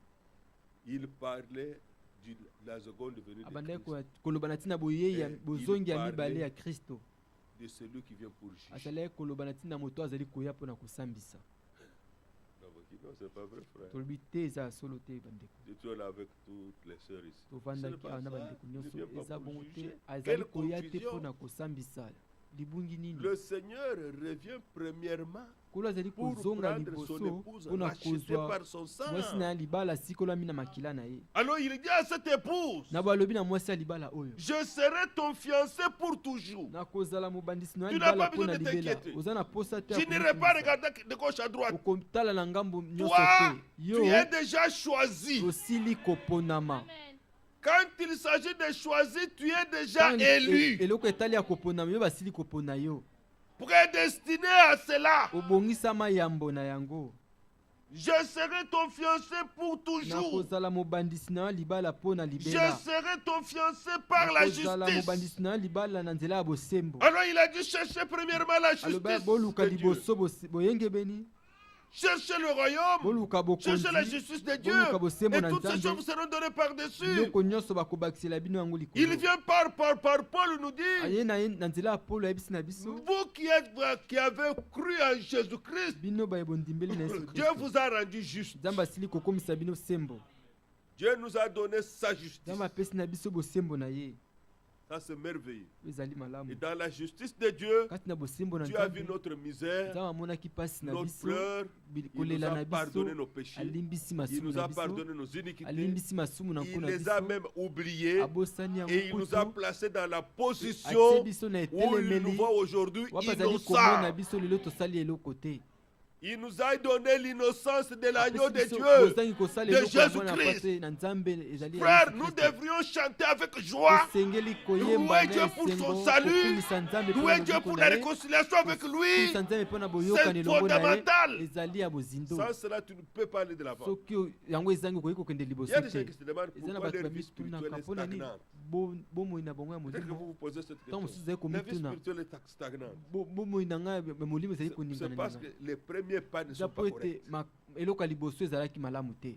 Il parlait de la seconde venue de Christ. Et il parlait de celui qui vient pour juger. Azali koloba na tina moto azali koya pona kosambisa. Non, c'est pas vrai, frère. Tolobi te eza solo te bandeko. Je suis là avec toutes les sœurs ici. Tovandaki ana bandeko nyonso Il vient pas eza pour bongo te juger. azali Quelle koya te confusion. pona kosambisa. Libungi nini? Le Seigneur revient premièrement Kolo azali pour kozonga prendre son liboso épouse pona rachetée kozwa par son sang. mwasi na ya libala sikolami na makila na ye. Alors il dit à cette épouse, Na balobi na mwasi ya libala oyo. je serai ton fiancé pour toujours. Na kozala mobandisi na ya Tu n'as libala pas besoin pona de libela. t'inquiéter. Oza na posa te. Je n'irai pas regarder de gauche à droite. Okotala na ngambo nyonso Toi, te. tu Yo es déjà choisi. osili koponama. Quand il s'agit de choisir, tu es déjà élu. Eloko etali ya koponama yo basili kopona yo. Prédestiné à cela. Obongisama yambo na yango. Je serai ton fiancé pour toujours. Nakozala mobandisi na libala pona Je libela. serai ton fiancé par la Nakozala justice. mobandisi na libala na nzela ya bosembo. Alors il a dit chercher premièrement la Aloba justice boluka de Dieu. liboso boyengebeni. Cherchez le royaume. Boluka bokonzi. Cherchez la justice de Dieu. Boluka bosembo Et na toutes ces Nzambe. choses vous seront données par-dessus. Biloko nyonso bakobakisela bino yango likolo. Il vient par Paul nous dit, Aye na nzela ya Paulo ayebisi na biso. vous qui avez cru en Jésus-Christ, Bino bayebondimbeli na Yesu Dieu Kristo. vous a rendu juste. Nzambe asili kokomisa bino sembo. Dieu nous a donné sa justice. Nzambe apesi na biso bosembo na ye. Ça c'est merveilleux. Ezali malamu. Et dans la justice de Dieu, Kati na bosembo na Dieu a vu Nzambe. notre misère, Nzambe amonaki pasi na notre biso. pleurs. Il nous Kolela a na biso. pardonné nos péchés. Alimbisi Il masumu nous na a biso. pardonné nos iniquités. Alimbisi masumu na Il nkona les a biso. même oubliés. Abosani yango Et il nous a kutu. placés dans la Atie position biso na où il etelemeli. nous voit aujourd'hui Wapazali komona innocents. biso lelo tosali eloko te. Il nous a donné l'innocence de l'agneau de Apesi biso Dieu. bozangi kosala de eloko ya mwana Jésus-Christ. pate na Nzambe ezali ya Frère, Yesu nous Kristo. devrions chanter avec joie. Tosengeli koyemba Louer na Dieu pour son esengo, salut. kokumisa Nzambe mpo na Louer Dieu lobiko pour na la ye. réconciliation avec lui. Kokumisa Nzambe mpo na boyokani C'est elongo na ye. fondamental. Ezali ya bozindo. Sans cela, tu ne peux pas aller de l'avant. Soki yango ezangi okoki kokende Il liboso y a des gens te. qui se demandent Eza na pourquoi bato leur vie spirituelle bamitunaka est mpo na nini stagnante. bomoi na bango ya Peut-être que vous molimo. vous posez cette Ntango mosusu question. ezali La vie komituna spirituelle est stagnante. bomoi na ngai ya molimo ezali C'est koningana parce ningana. que les premiers pas ne Eza sont po pas ete corrects. eloko ya liboso ezalaki malamu te.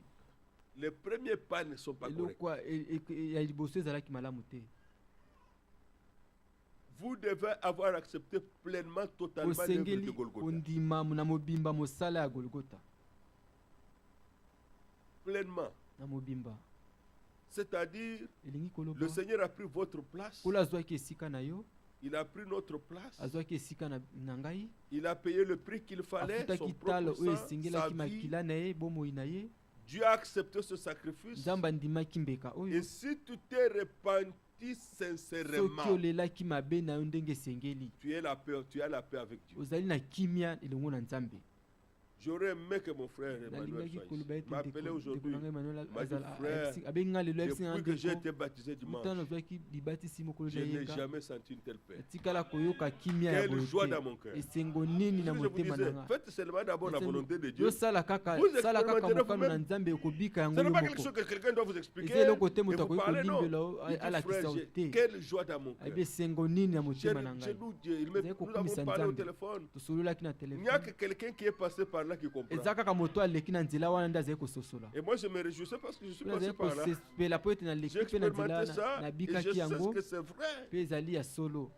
Les premiers pas ne sont pas corrects. Eloko ya liboso ezalaki malamu te. Vous devez avoir accepté pleinement, totalement l'œuvre de Osengeli Golgotha. kondima na mobimba mosala ya Golgotha. Pleinement. Na mobimba. C'est-à-dire, Elingi koloba. le Seigneur a pris votre place. Kolo azwaki esika na yo. Il a pris notre place. Azwaki esika na ngai. Il a payé le prix qu'il fallait, son Afutaki talo propre oyo sang, sa esengelaki vie. makila na ye bomoi na ye. Dieu a accepté ce sacrifice. Nzambe andimaki mbeka oyo. Et si tu t'es repenti Soki sincèrement, olelaki mabe na yo ndenge esengeli. tu as la paix avec Dieu. Ozali na kimia elongo na Nzambe. J'aurais aimé que mon frère Emmanuel Nalingaki soit koloba ici. ete M'appelait aujourd'hui. ndeko na ngai Emmanuel m'a dit, azala frère, abenga lelo ayebisi nga Depuis que j'ai ndeko. été baptisé dimanche, Utano azwaki libatisi mokolo je na n'ai yeka. jamais senti une telle paix. Etikala koyoka kimia ya Quelle joie dans boye mon cœur. te. Esengo nini Ce na que je vous motema disais, na nga. faites seulement d'abord la volonté de Dieu. Yo sala kaka Vous sala kaka expérimenterez mokano na vous-même. Nzambe okobika yango Ce n'est yo pas quelque chose moko. que quelqu'un doit vous expliquer. Eza eloko te Et moto vous akoki parlez, non. kolimbela yo Il dit, alakisa frère, yo te. quelle joie dans mon cœur. Ayebi esengo nini na Chez motema na nous, ngai. Dieu, Ezali nous avons kokumisa parlé au Nzambe. téléphone. Tosololaki na Il n'y a que telefone. quelqu'un qui est passé par là qui comprend. Eza kaka moto aleki na nzela wana nde azali kososola. Et moi, je me réjouissais parce que je suis passé Azali par là. kosepela po ete J'ai naleki mpe na expérimenté nzela ça et je nabikaki sais yango que c'est vrai. mpe ezali ya solo.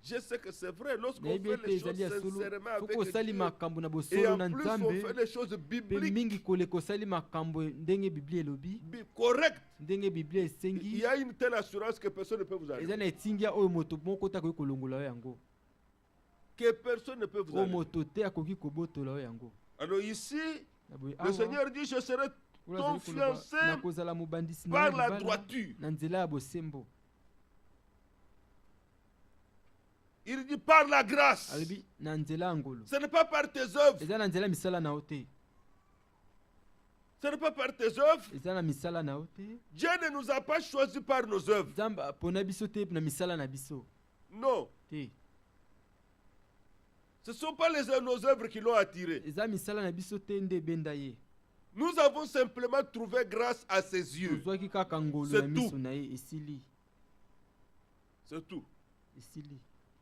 Je sais que c'est vrai. Lorsqu'on Nayebi fait ete les choses ezali ya solo. sincèrement Soki avec osali Dieu, makambo na et bosolo na en plus on Nzambe fait les choses mpe bibliques, mingi koleka osali makambo ndenge biblia elobi correctes, ndenge biblia il esengi y a une telle assurance que personne ne peut vous eza arriver. na etingia oyo moto moko te akoki kolongola yo yango Que personne ne peut vous oyo arriver. moto te akoki kobotola yo yango. Alors ici, Na boye le awa, Seigneur dit, je serai oyo ton azali koloba, fiancé nakozala mobandisi na par yo la libala droiture. na nzela ya bosembo. Il dit par la grâce. Alobi na nzela ya ngolo. Ce n'est pas par tes œuvres. Eza na nzela ya misala na yo te. Ce n'est pas par tes œuvres. Eza na misala na yo te. Dieu ne nous a pas choisis par nos œuvres. Nzambe apona biso te na misala na biso Non. te. Ce ne sont pas nos œuvres qui l'ont attiré. Eza misala na biso te nde ebenda ye. Nous avons simplement trouvé grâce à ses yeux. Tozwaki kaka ngolo C'est na tout. miso na ye esili. C'est tout. Esili.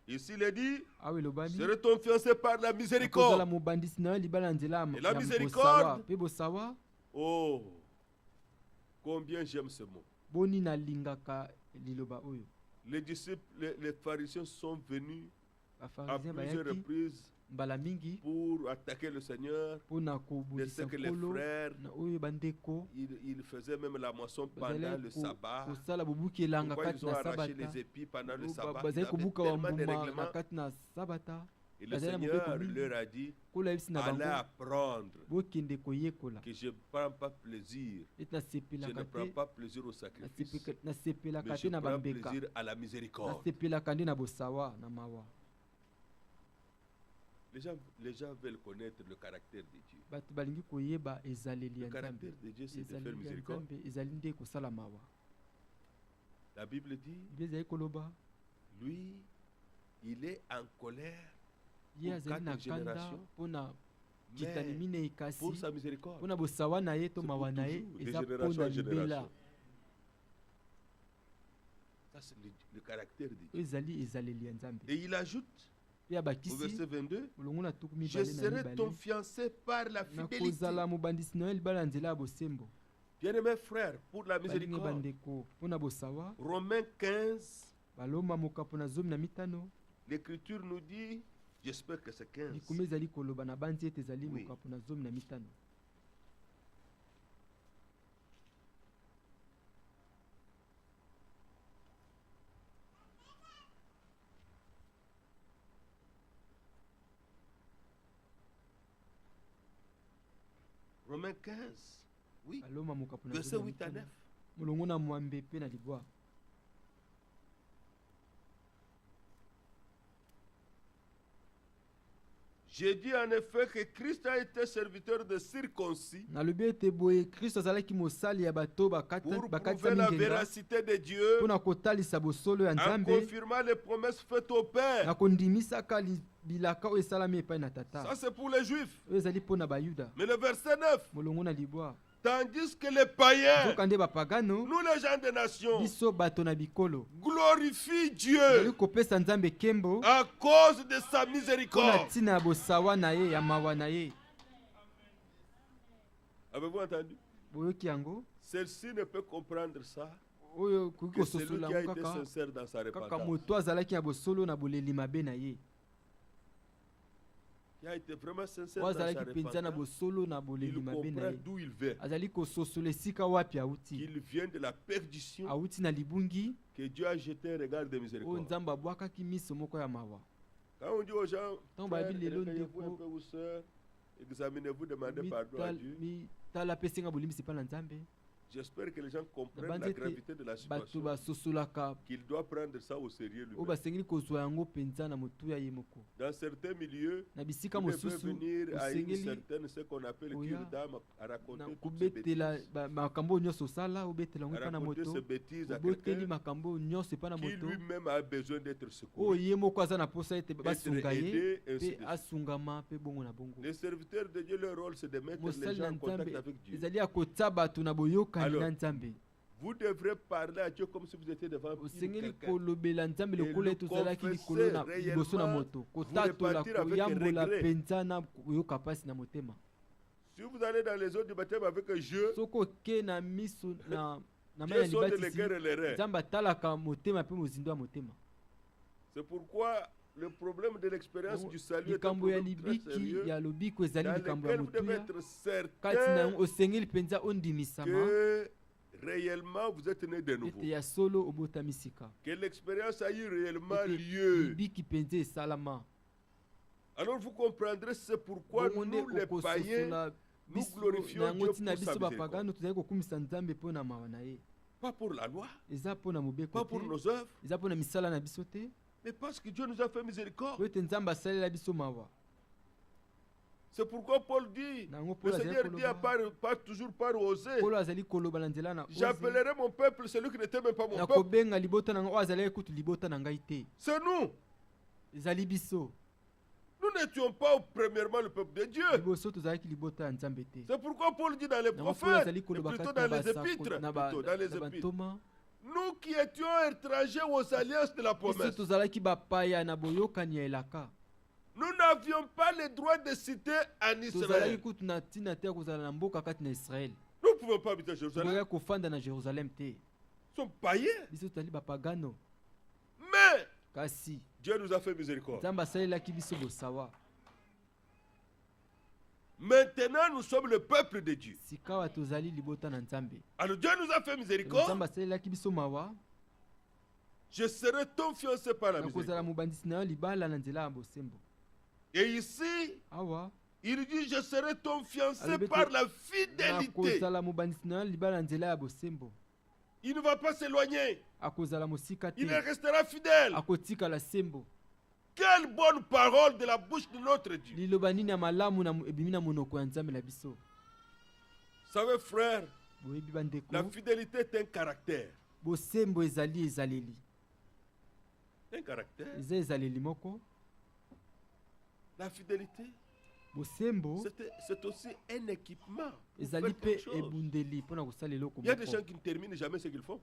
Ici, il est dit, Awa elobami. serai ton fiancé par la Nakozala miséricorde. mobandisi na yo libala na nzela Et la ya miséricorde. bosawa. Mpe bosawa Oh, combien j'aime ce mot. boni nalingaka liloba oyo. Les disciples, les pharisiens sont venus à plusieurs reprises pour attaquer le Seigneur, de ce que les frères, ils faisaient même la moisson pendant le sabbat. Pourquoi ils ont arraché les épis pendant le sabbat? Ils avaient tellement de règlements. Et le Seigneur leur a dit, allez apprendre que je ne prends pas plaisir. Je ne prends pas plaisir au sacrifice, mais je prends plaisir à la miséricorde. Les gens veulent connaître le caractère de Dieu. Le caractère de Dieu, c'est de faire miséricorde. La Bible dit, lui, il est en colère pour 4 générations, mais pour sa miséricorde, c'est pour toujours, de génération en génération. Ça, c'est le caractère de Dieu. Et il ajoute, au verset 22, je serai ton fiancé par la fidélité. Bien-aimés frères, pour la miséricorde, Romains 15, l'Écriture nous dit, j'espère que c'est 15. Oui. Romains 15, oui, verset 8 à 9. J'ai dit en effet que Christ a été serviteur de circoncis pour prouver la véracité de Dieu en confirmant les promesses faites au Père. Ça c'est pour les Juifs. Mais le verset 9, tandis que les païens, nous les gens des nations, glorifient Dieu à cause de sa miséricorde. Avez-vous entendu? Celle-ci ne peut comprendre ça que celui qui a été sincère dans sa repentance. Qui a été vraiment sincère dans sa repentance. Il comprend d'où il vient. Qu'il vient de la perdition, que Dieu a jeté un regard de miséricorde. Quand on dit aux gens, frère, réveillez-vous un peu ou sœur, examinez-vous, demandez pardon à Dieu. J'espère que les gens comprennent la gravité de la situation, qu'il doit prendre ça au sérieux lui-même. Dans certains milieux, il peut venir à une certaine, ce qu'on appelle kirdam, à raconter toutes ces bêtises, ces bêtises à quelqu'un qui lui-même a besoin d'être secouru, d'être aidé, ainsi de suite. Les serviteurs de Dieu, leur rôle, c'est de mettre les gens en contact avec Dieu. Alors, vous devrez parler à Dieu comme si vous étiez devant quelqu'un et le confesser réellement, vous repartir avec regret. Si vous allez dans les eaux du baptême avec un jeu, Dieu sonde les cœurs et les reins. C'est pourquoi le problème de l'expérience du salut est un problème très sérieux dans lequel vous devez être certain que réellement vous êtes né de nouveau, que l'expérience a eu réellement lieu. Alors vous comprendrez c'est pourquoi nous les païens nous glorifions Dieu pour sa miséricorde. Pas pour la loi, pas pour nos œuvres, mais parce que Dieu nous a fait miséricorde. C'est pourquoi Paul dit, le Seigneur dit pas toujours par oser, j'appellerai mon peuple celui qui n'était même pas mon peuple. C'est nous. Nous n'étions pas premièrement le peuple de Dieu. C'est pourquoi Paul dit dans les prophètes, et plutôt dans les épîtres, nous qui étions étrangers aux alliances de la promesse, nous n'avions pas le droit de citer en Israël. Nous ne pouvons pas habiter à Jérusalem. Nous sommes païens. Mais Dieu nous a fait miséricorde. Maintenant, nous sommes le peuple de Dieu. Alors Dieu nous a fait miséricorde. Je serai ton fiancé par la miséricorde. Et ici, il dit je serai ton fiancé par la fidélité. Il ne va pas s'éloigner. Il restera fidèle. Quelle bonne parole de la bouche de notre Dieu. Vous savez, frère, la fidélité est un caractère. Un caractère. La fidélité, c'est aussi un équipement. Il y a des gens qui ne terminent jamais ce qu'ils font.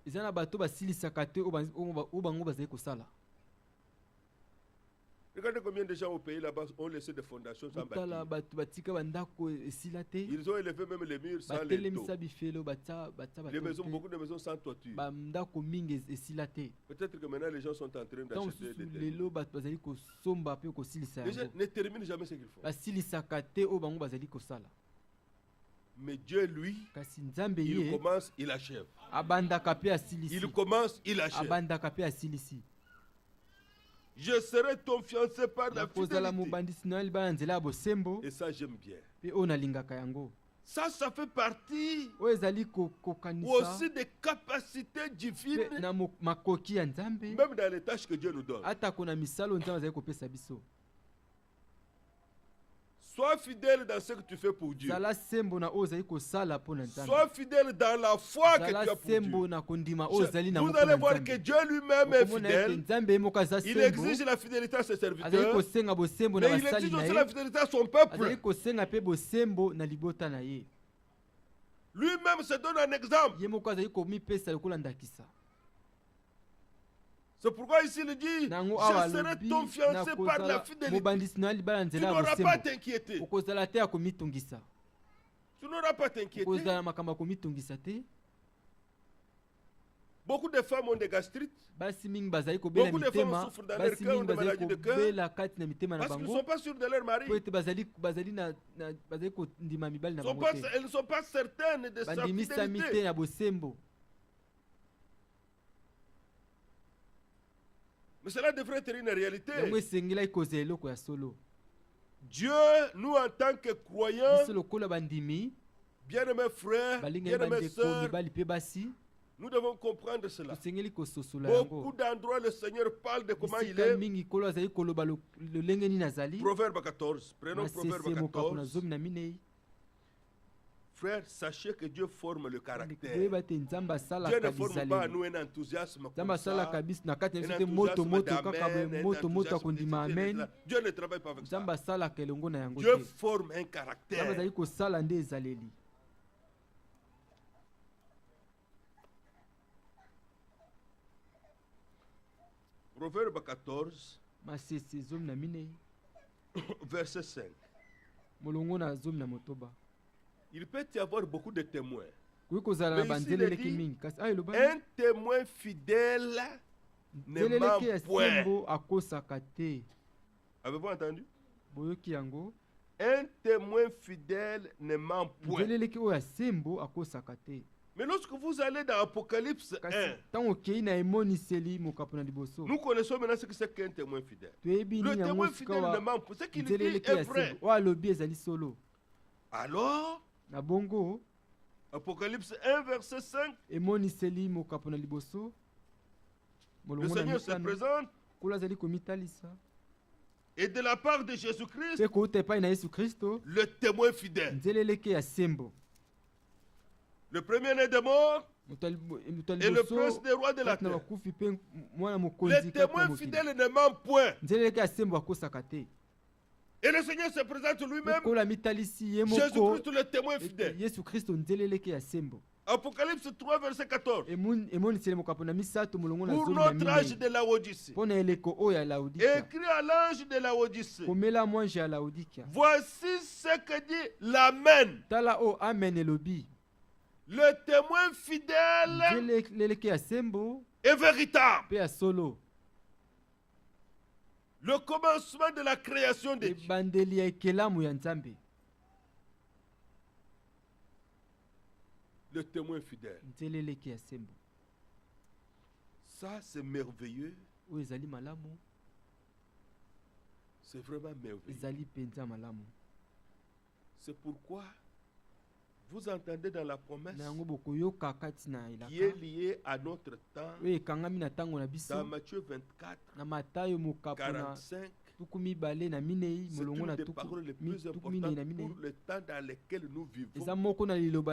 Regardez combien de gens au pays là-bas ont laissé des fondations sans bâtir. Ils ont élevé même les murs sans les toits. Les maisons, beaucoup de maisons sans toiture. Peut-être que maintenant les gens sont en train d'acheter des terrains. Les gens ne terminent jamais ce qu'ils font. Mais Dieu, lui, il commence, il achève. Il commence, il achève. Je serai ton fiancé par la fidélité. Et ça, j'aime bien. Ça fait partie aussi des capacités divines, même dans les tâches que Dieu nous donne. Sois fidèle dans ce que tu fais pour Dieu. Sois fidèle dans la foi que tu as pour Dieu. Vous allez voir que Dieu lui-même est fidèle. Il exige la fidélité à ses serviteurs, mais il exige aussi la fidélité à son peuple. Lui-même se donne un exemple. C'est pourquoi ici il dit, je serai ton fiancé par la fidélité. Tu n'auras pas à t'inquiéter. Tu n'auras pas à t'inquiéter. Beaucoup de femmes ont des gastrites. Beaucoup de femmes souffrent dans leur cœur, ont des maladies de cœur. Parce qu'ils ne sont pas sûrs de leur mari. Elles ne sont pas certaines de sa fidélité. Mais cela devrait être une réalité. Dieu, nous en tant que croyants, bien-aimés frères, bien-aimés sœurs, nous devons comprendre cela. Beaucoup d'endroits, le Seigneur parle de comment il est. Proverbe 14. Prenons Proverbe 14. Frère, sachez que Dieu forme le caractère. Dieu ne forme pas à nous un enthousiasme comme ça, un enthousiasme d'amen. Dieu ne travaille pas avec ça. Dieu forme un caractère. Proverbe 14, verset 5. Il peut y avoir beaucoup de témoins. Mais ici, il dit, un témoin fidèle ne ment point. Avez-vous entendu? Un témoin fidèle ne ment point. Mais lorsque vous allez dans Apocalypse 1, nous connaissons maintenant ce que c'est qu'un témoin fidèle. Le témoin fidèle ne ment point. Ce qu'il dit est vrai. Alors, Apocalypse 1, verset 5, le Seigneur se présente et de la part de Jésus-Christ, le témoin fidèle. Le premier-né des morts et le prince des rois de la terre. Le témoin fidèle ne ment point. Et le Seigneur se présente lui-même, Jésus-Christ le témoin fidèle. Apocalypse 3, verset 14. Pour notre âge de Laodicée, écrit à l'ange de Laodicée, voici ce que dit l'Amen. Le témoin fidèle est véritable. Le commencement de la création de Dieu. Le témoin fidèle. Ça, c'est merveilleux. C'est vraiment merveilleux. C'est pourquoi vous entendez dans la promesse qui est liée à notre temps, dans Matthieu 24, 45, c'est une des paroles les plus importantes pour le temps dans lequel nous vivons. Une des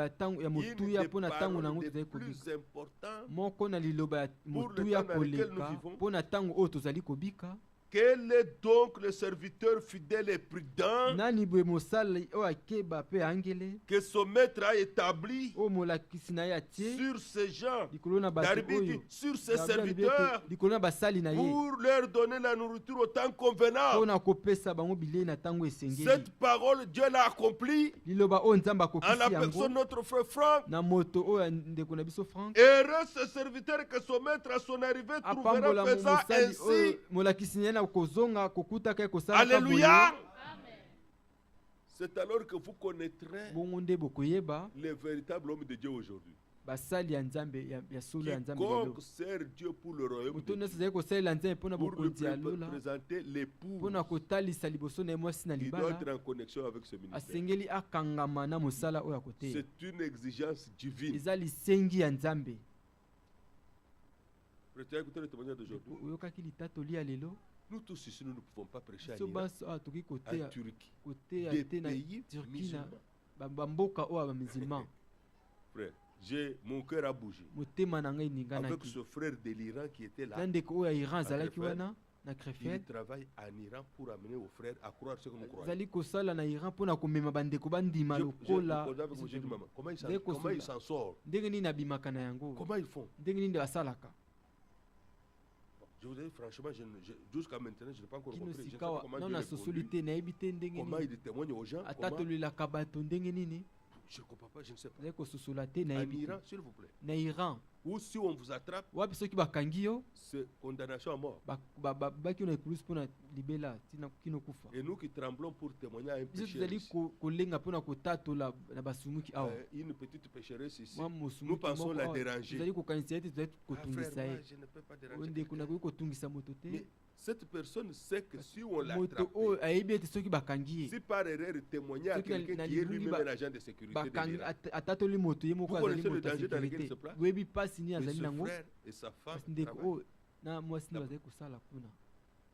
paroles les plus importantes pour le temps dans lequel nous vivons. Quel est donc le serviteur fidèle et prudent que son maître a établi sur ces gens, sur ses serviteurs, pour leur donner la nourriture au temps convenable? Cette parole, Dieu l'a accomplie en la personne de notre frère Franck. Heureux ce serviteur que son maître à son arrivée trouvera faisant ainsi. Alléluia. C'est alors que vous connaîtrez le véritable homme de Dieu aujourd'hui. Quiconque sert Dieu pour le royaume de Dieu, pour lui présenter l'époux, il doit être en connexion avec ce ministère. C'est une exigence divine. Prêtez à écouter le témoignage d'aujourd'hui. Nous tous ici, nous ne pouvons pas prêcher à Iran, en Turquie, des pays musulmans. Frère, mon cœur a bougé avec ce frère de l'Iran qui était là. Il travaille en Iran pour amener aux frères à croire ce que nous croyons. Comment ils s'en sortent? Comment ils font? Je vous dis franchement, jusqu'à maintenant, je n'ai pas encore compris. Je ne sais pas comment il témoigne aux gens. Je ne comprends pas, je ne sais pas. En Iran, s'il vous plaît. Ou si on vous attrape, c'est condamnation à mort. Et nous qui tremblons pour témoigner à un pécheur ici, une petite pécheresse ici, nous pensons la déranger. Frère, moi, je ne peux pas déranger. Mais cette personne sait que si on l'attrape, si par erreur il témoignait à quelqu'un qui est lui-même un agent de sécurité de l'Iran, vous connaissez le danger dans lequel il se place. Mais ce frère et sa femme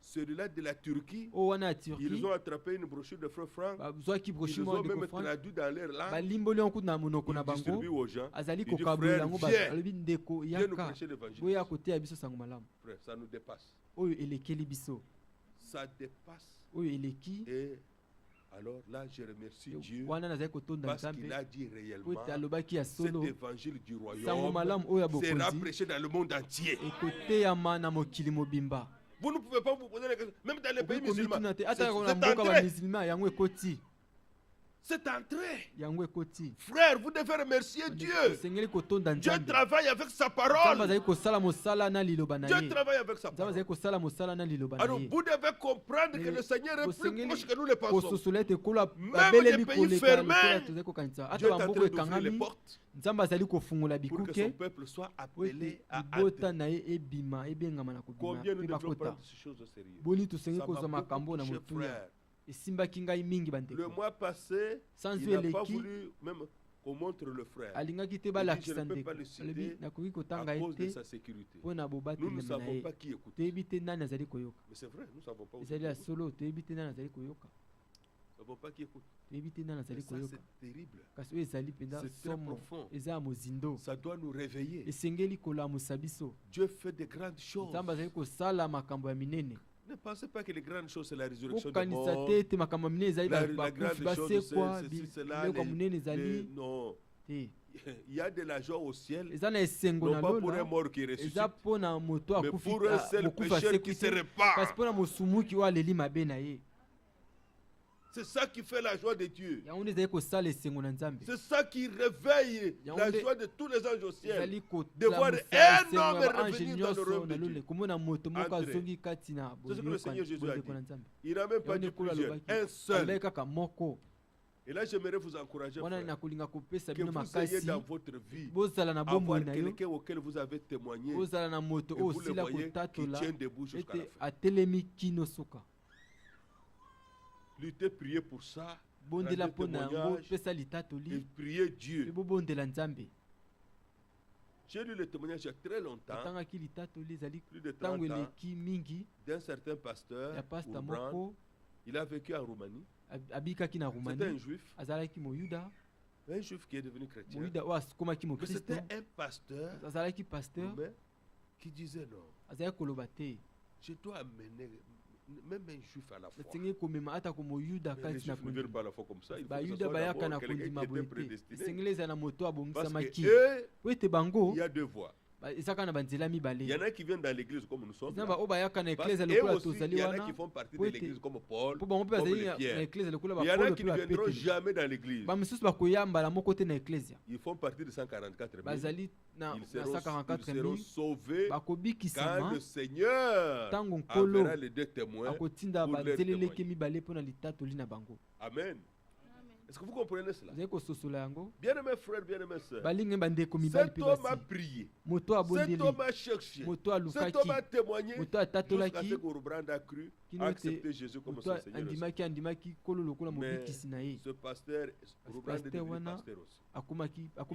celui-là de la Turquie, ils ont attrapé une brochure de frère Franck, ils ont même traduit dans leur langue, ils distribuent aux gens, ils disent frère, viens nous prêcher l'évangile. Frère, ça nous dépasse. Ça dépasse. Et alors là, je remercie Dieu parce qu'il a dit réellement cet évangile du royaume sera prêché dans le monde entier. Vous ne pouvez pas vous poser la question, même dans les pays musulmans. C'est entré. Frère, vous devez remercier Dieu. Dieu travaille avec sa parole. Dieu travaille avec sa parole. Alors vous devez comprendre que le Seigneur est plus proche que nous le pensons. Même les pays fermés, Dieu est en train d'ouvrir les portes pour que son peuple soit appelé à entrer. Combien nous devons prendre ces choses au sérieux? Ça m'a beaucoup touché, frère. Le mois passé, il n'a pas voulu même qu'on montre le frère. Il dit, je ne peux pas le citer à cause de sa sécurité. Nous ne savons pas qui écouter. Mais c'est vrai, nous ne savons pas où écouter. Nous ne savons pas qui écoute. Mais ça, c'est terrible. C'est très profond. Ça doit nous réveiller. Dieu fait de grandes choses. Ne pensez pas que les grandes choses, c'est la résurrection des morts. La grande chose, c'est cela. Non. Il y a de la joie au ciel, non pas pour un mort qui ressuscite, mais pour un seul pécheur qui se répand. C'est ça qui fait la joie de Dieu. yango nde ezali kosala esengo na Nzambe. C'est ça qui réveille la joie de tous les anges au ciel. ezali De voir kotlamwisa un esengo homme ya baange revenir dans le nyonso royaume na de lole Dieu. komona moto moko André. azongi kati na C'est ce que le Seigneur Jésus a dit. boyokana Nzambe. Il n'a même pas yango dit nde kolo plusieurs, alobaki un seul. alobaki kaka moko. Et là, j'aimerais vous encourager, wana frère, nakolinga kopesa que bino vous ayez makasi dans votre vie bozala na avoir bomoi na yo, quelqu'un auquel vous avez témoigné bozala na moto et oyo vous le osila voyez qui kotatola tient debout jusqu'à la ete fin. atelemi kino suka. Luttez, priez pour ça, bondela rendez mpo na yango témoignage pesa et litatoli priez mpe Dieu. bobondela Nzambe. J'ai lu le témoignage il y a très longtemps, atangaki litatoli ezali plus de ntango 30 ans, eleki mingi d'un certain pasteur, ya pasta Urban. moko Il a vécu en Roumanie. abikaki na C'était un Roumanie, juif, azalaki moyuda qui est devenu chrétien. moyuda oyo akomaki Mais mokristo, c'était un pasteur azalaki pasteur, roumain qui disait non, azalaki koloba te je dois amener même un juif à la foi. natingi komema atako moyuda Mais les kati na juifs ne viennent kondima pas à la foi comme ça. Il faut que ce bayuda soit bayaka d'abord na quelqu'un kondima qui boye était te prédestiné. esengeli ezala na moto Parce abongisamaki que eux, po ete bango il y a deux voies. eza kaka na banzela Il y mibale. en a qui viennent dans l'église comme nous sommes. eza là. baoyo bayaka na Parce eklese que eux lokola aussi, il tozali y en a wana qui font partie de po ete l'église comme Paul, mpo bango mpe comme bazali les na Pierre. eklese lokola Il y en a bapolo qui mpe ne viendront bapeteli, jamais dans l'église. bamisusu bakoyambala moko te na eklesia, Ils font partie de 144 000. bazali na Ils seront 144 sauvés 000 quand bakobikisama le Seigneur ntango nkolo enverra les deux témoins. akotinda pour leur banzeleleki témoigner. mibale mpo na litatoli na bango. Amen. Est-ce que vous comprenez cela? Ozali kososola yango Bien-aimés frères, bien-aimés sœurs, balingi bandeko mibali cet mpe homme a basi, prié. moto Cet abondeli, homme a cherché. moto Cet alukaki, homme a témoigné moto jusqu'à atatolaki ce qu'Urban a cru, kino a ete accepté Jésus comme moto son Seigneur. et andimaki kolo lokola Mais mobikisi na ye, Ce pasteur, Urban est pasteur devenu wana pasteur aussi. akomi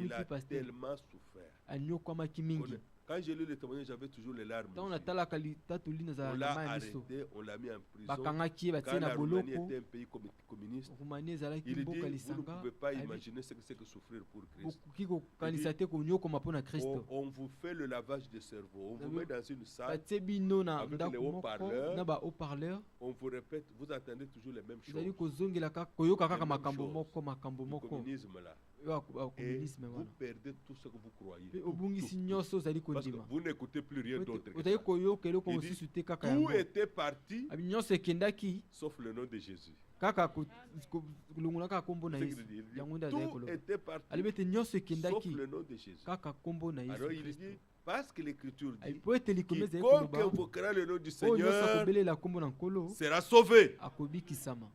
Il a mpe pasteur, tellement souffert. anyokwamaki mingi. Quand j'ai lu le témoignage, j'avais toujours les larmes. ntango aux yeux. natalaka litatoli On nazala na l'a mai ya miso, arrêté, on l'a mis en prison. bakangaki ye batie Quand na la Roumanie boloko. était un pays communiste, Roumanie ezalaki il dit, mboka vous ne lisanga, pouvez pas ayebi imaginer ce que c'est que souffrir pour Christ. bokoki kokanisa te konyokoma mpo na kristo. On vous fait le lavage de cerveau, on vous met dans une salle, batie bino na avec les ndako moko haut-parleurs, na bahaut-parleur, on vous répète, vous entendez toujours les mêmes ezali choses. kozongela kaka koyoka kaka Les mêmes makambo choses. moko makambo Le moko communisme là. oyo ya Et communisme vous wana, perdez tout ce que vous croyez. mpe Tout, obungisi tout, nyonso ozali tout. Parce que kondima, vous n'écoutez plus rien d'autre. que ozali ça. koyoka eloko Il dit, mosusu te kaka Tout yango, était parti, abi nyonso ekendaki sauf le nom de Jésus. kaka kolongola kaka kombo na C'est ce yesu, qu'il dit. Il dit, yango nde azali tout koloba, était parti, alibi ete nyonso sauf ekendaki le nom de Jésus. kaka kombo na Alors yesu il kristo. dit, parce que l'écriture dit, Po ete likombi ezali quiconque koloba invoquera le nom du oyo nyonso Seigneur akobelela kombo na nkolo sera sauvé. akobikisama,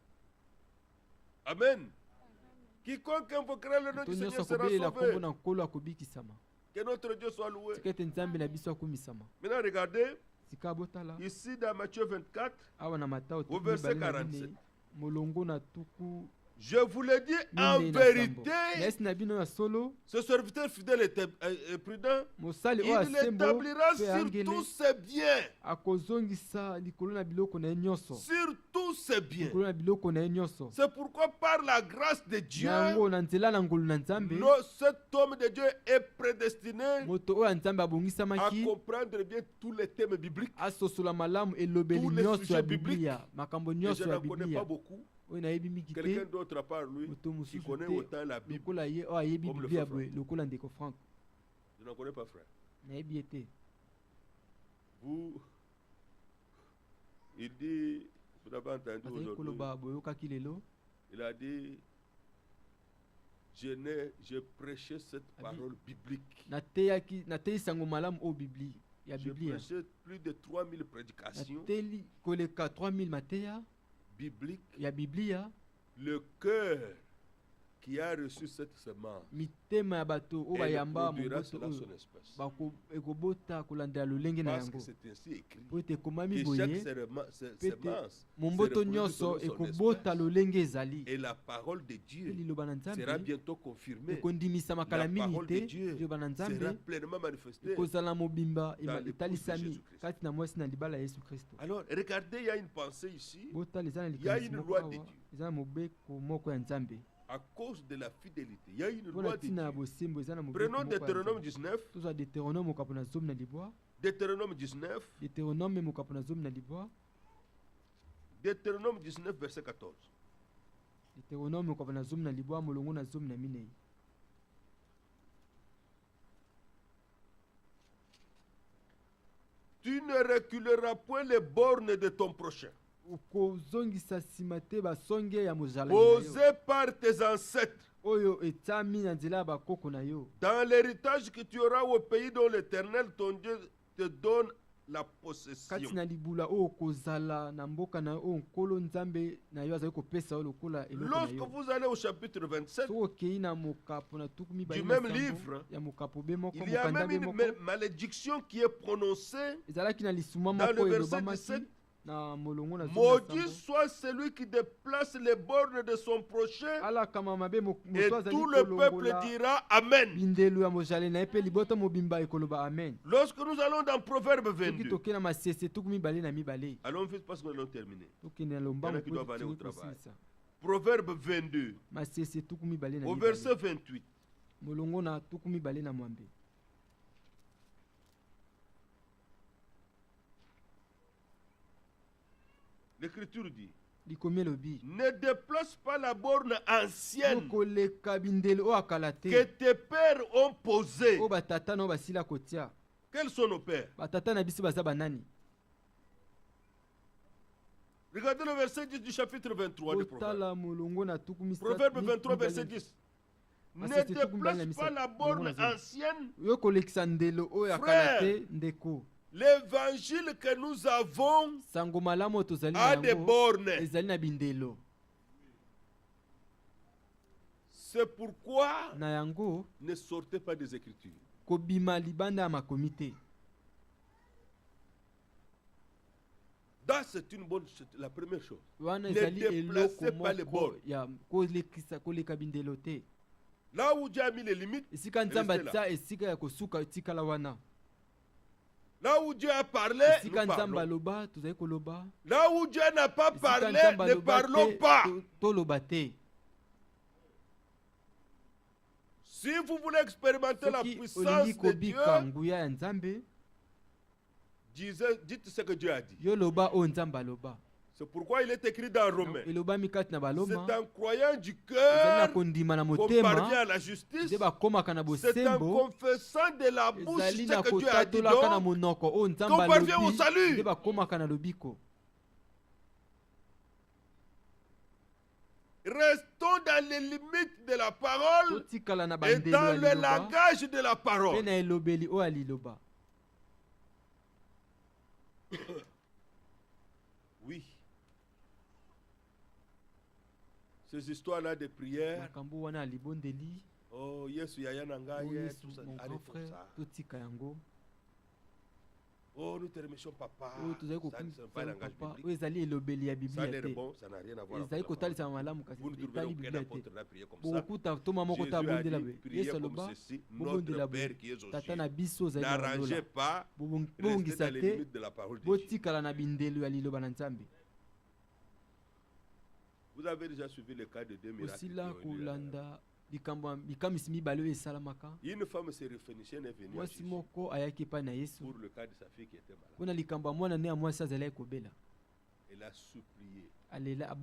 Amen. Quiconque invoquera le nom to du nyonso Seigneur sera akobelela kombo sauvé. na nkolo akobikisama. Que notre Dieu soit loué. Tika ete nzambe na biso akumisama. Maintenant, regardez, Sika botala ici dans Matthieu 24, awa na Matao au verset 47. 24 molongo na tuku je vous le dis en minei na sambo. vérité, Na esi na bino ya solo ce serviteur fidèle et prudent, mosali il oyo asembo établira mpe sur angele tous ses biens. akozongisa likolo na biloko na ye nyonso, Sur tous ses biens. likolo na biloko na ye nyonso. C'est pourquoi par la grâce de Dieu, Yango na nzela na ngolu na nzambe, cet homme de Dieu est prédestiné moto oyo ya nzambe à abongisamaki comprendre bien tous les thèmes bibliques. asosola malamu elobeli Tous les nyonso sujets ya bibliques. biblia, makambo Et je nyonso ya n'en connais biblia pas beaucoup. oyo nayebi mingi Quelqu'un te, d'autre à part lui moto qui mosusu connaît te autant la Bible. lokola ye oyo ayebi Comme le biblia frère boye lokola ndeko Frank, Je n'en connais pas, frère. nayebi ye te. Vous, il dit, vous avez entendu Azali aujourd'hui, koloba boyokaki lelo, il a dit, je prêchais cette parole biblique. natei sango malamu oyo biblia ya Je biblia, prêchais plus de 3000 prédications nateli koleka 3000 mateya bibliques. ya biblia. Le cœur qui a reçu cette semence, Mitema ya bato oyo elle bayamba produira moboto cela oyo son espèce. ekobota kolandela lolenge na Parce que yango, c'est ainsi écrit. po ete ekomami Que boye chaque pete semence momboto se reproduit nyonso selon son ekobota espèce. lolenge ezali. Et la parole de Pe Dieu liloba na sera nzambe bientôt confirmée. ekondimisa kala La mingi parole de te, Dieu liloba na sera nzambe pleinement manifestée. ekozala mobimba dans l'épouse de etalisami Jésus-Christ. kati na mwasi na libala ya yesu kristo. Alors, regardez, il y a une pensée ici. Botala eza na Il y a likanisi une moko loi de awa, Dieu. eza na mobeko moko ya nzambe À cause de la fidélité, il y a une mpona loi de ntina ya Dieu. bosembo eza na mobeko Prenons moko ya Deutéronome nzambe. 19. tozwa deutéronome mokapo na zomi na libwa, Deutéronome 19. deutéronome mokapo na zomi na libwa, Deutéronome 19, verset 14. deutéronome mokapo na zomi na libwa molongo na zomi na minei. Tu ne reculeras point les bornes de ton prochain. posé par tes ancêtres. Dans l'héritage que tu auras au pays dont l'Éternel ton Dieu te donne la possession. Lorsque vous allez au chapitre 27 du même livre, il y a même une malédiction qui est prononcée dans le verset 17. Maudit soit celui qui déplace les bornes de son prochain, et tout le peuple dira Amen. Lorsque nous allons dans Proverbe 22, allons vite parce que nous allons terminer. Il y en a qui doivent aller au travail. Proverbe 22, au verset 28. L'Écriture dit, ne déplace pas la borne ancienne que tes pères ont posée. Quels sont nos pères? Regardez le verset 10 du chapitre 23 de Proverbe. Proverbe 23, verset 10. Ne déplace pas la borne ancienne. Frère, l'évangile que nous avons a des bornes. C'est pourquoi ne sortez pas des Écritures. C'est une bonne chose, la première chose. Ne déplacez pas les bornes. Là où Dieu a mis les limites, restez là. Là où Dieu a parlé, nous parlons. Là où Dieu n'a pas parlé, ne parlons pas. Si vous voulez expérimenter la puissance de Dieu, dites ce que Dieu a dit. C'est pourquoi il est écrit dans Romains. C'est en croyant du cœur qu'on parvient à la justice. C'est en confessant de la bouche ce que Dieu a dit qu'on parvient au salut. Restons dans les limites de la parole et dans le langage de la parole. Oui. Ces histoires-là de prière. Oh, Yesu Yaya Nangaye, tout ça. Allez pour ça. Oh, nous te remercions, papa. Ça ne sert pas langage biblique. Ça a l'air bon, ça n'a rien à voir avec la parole. Vous ne trouverez aucun apôtre de la prière comme ça. Jésus a dit, priez comme ceci, notre Père qui est aux cieux. N'arrangez pas, restez dans les limites de la parole de Dieu. Vous avez déjà suivi le cas de deux miracles. Une femme syrophénicienne est venue à Jésus pour le cas de sa fille qui était malade. Elle a supplié. Elle a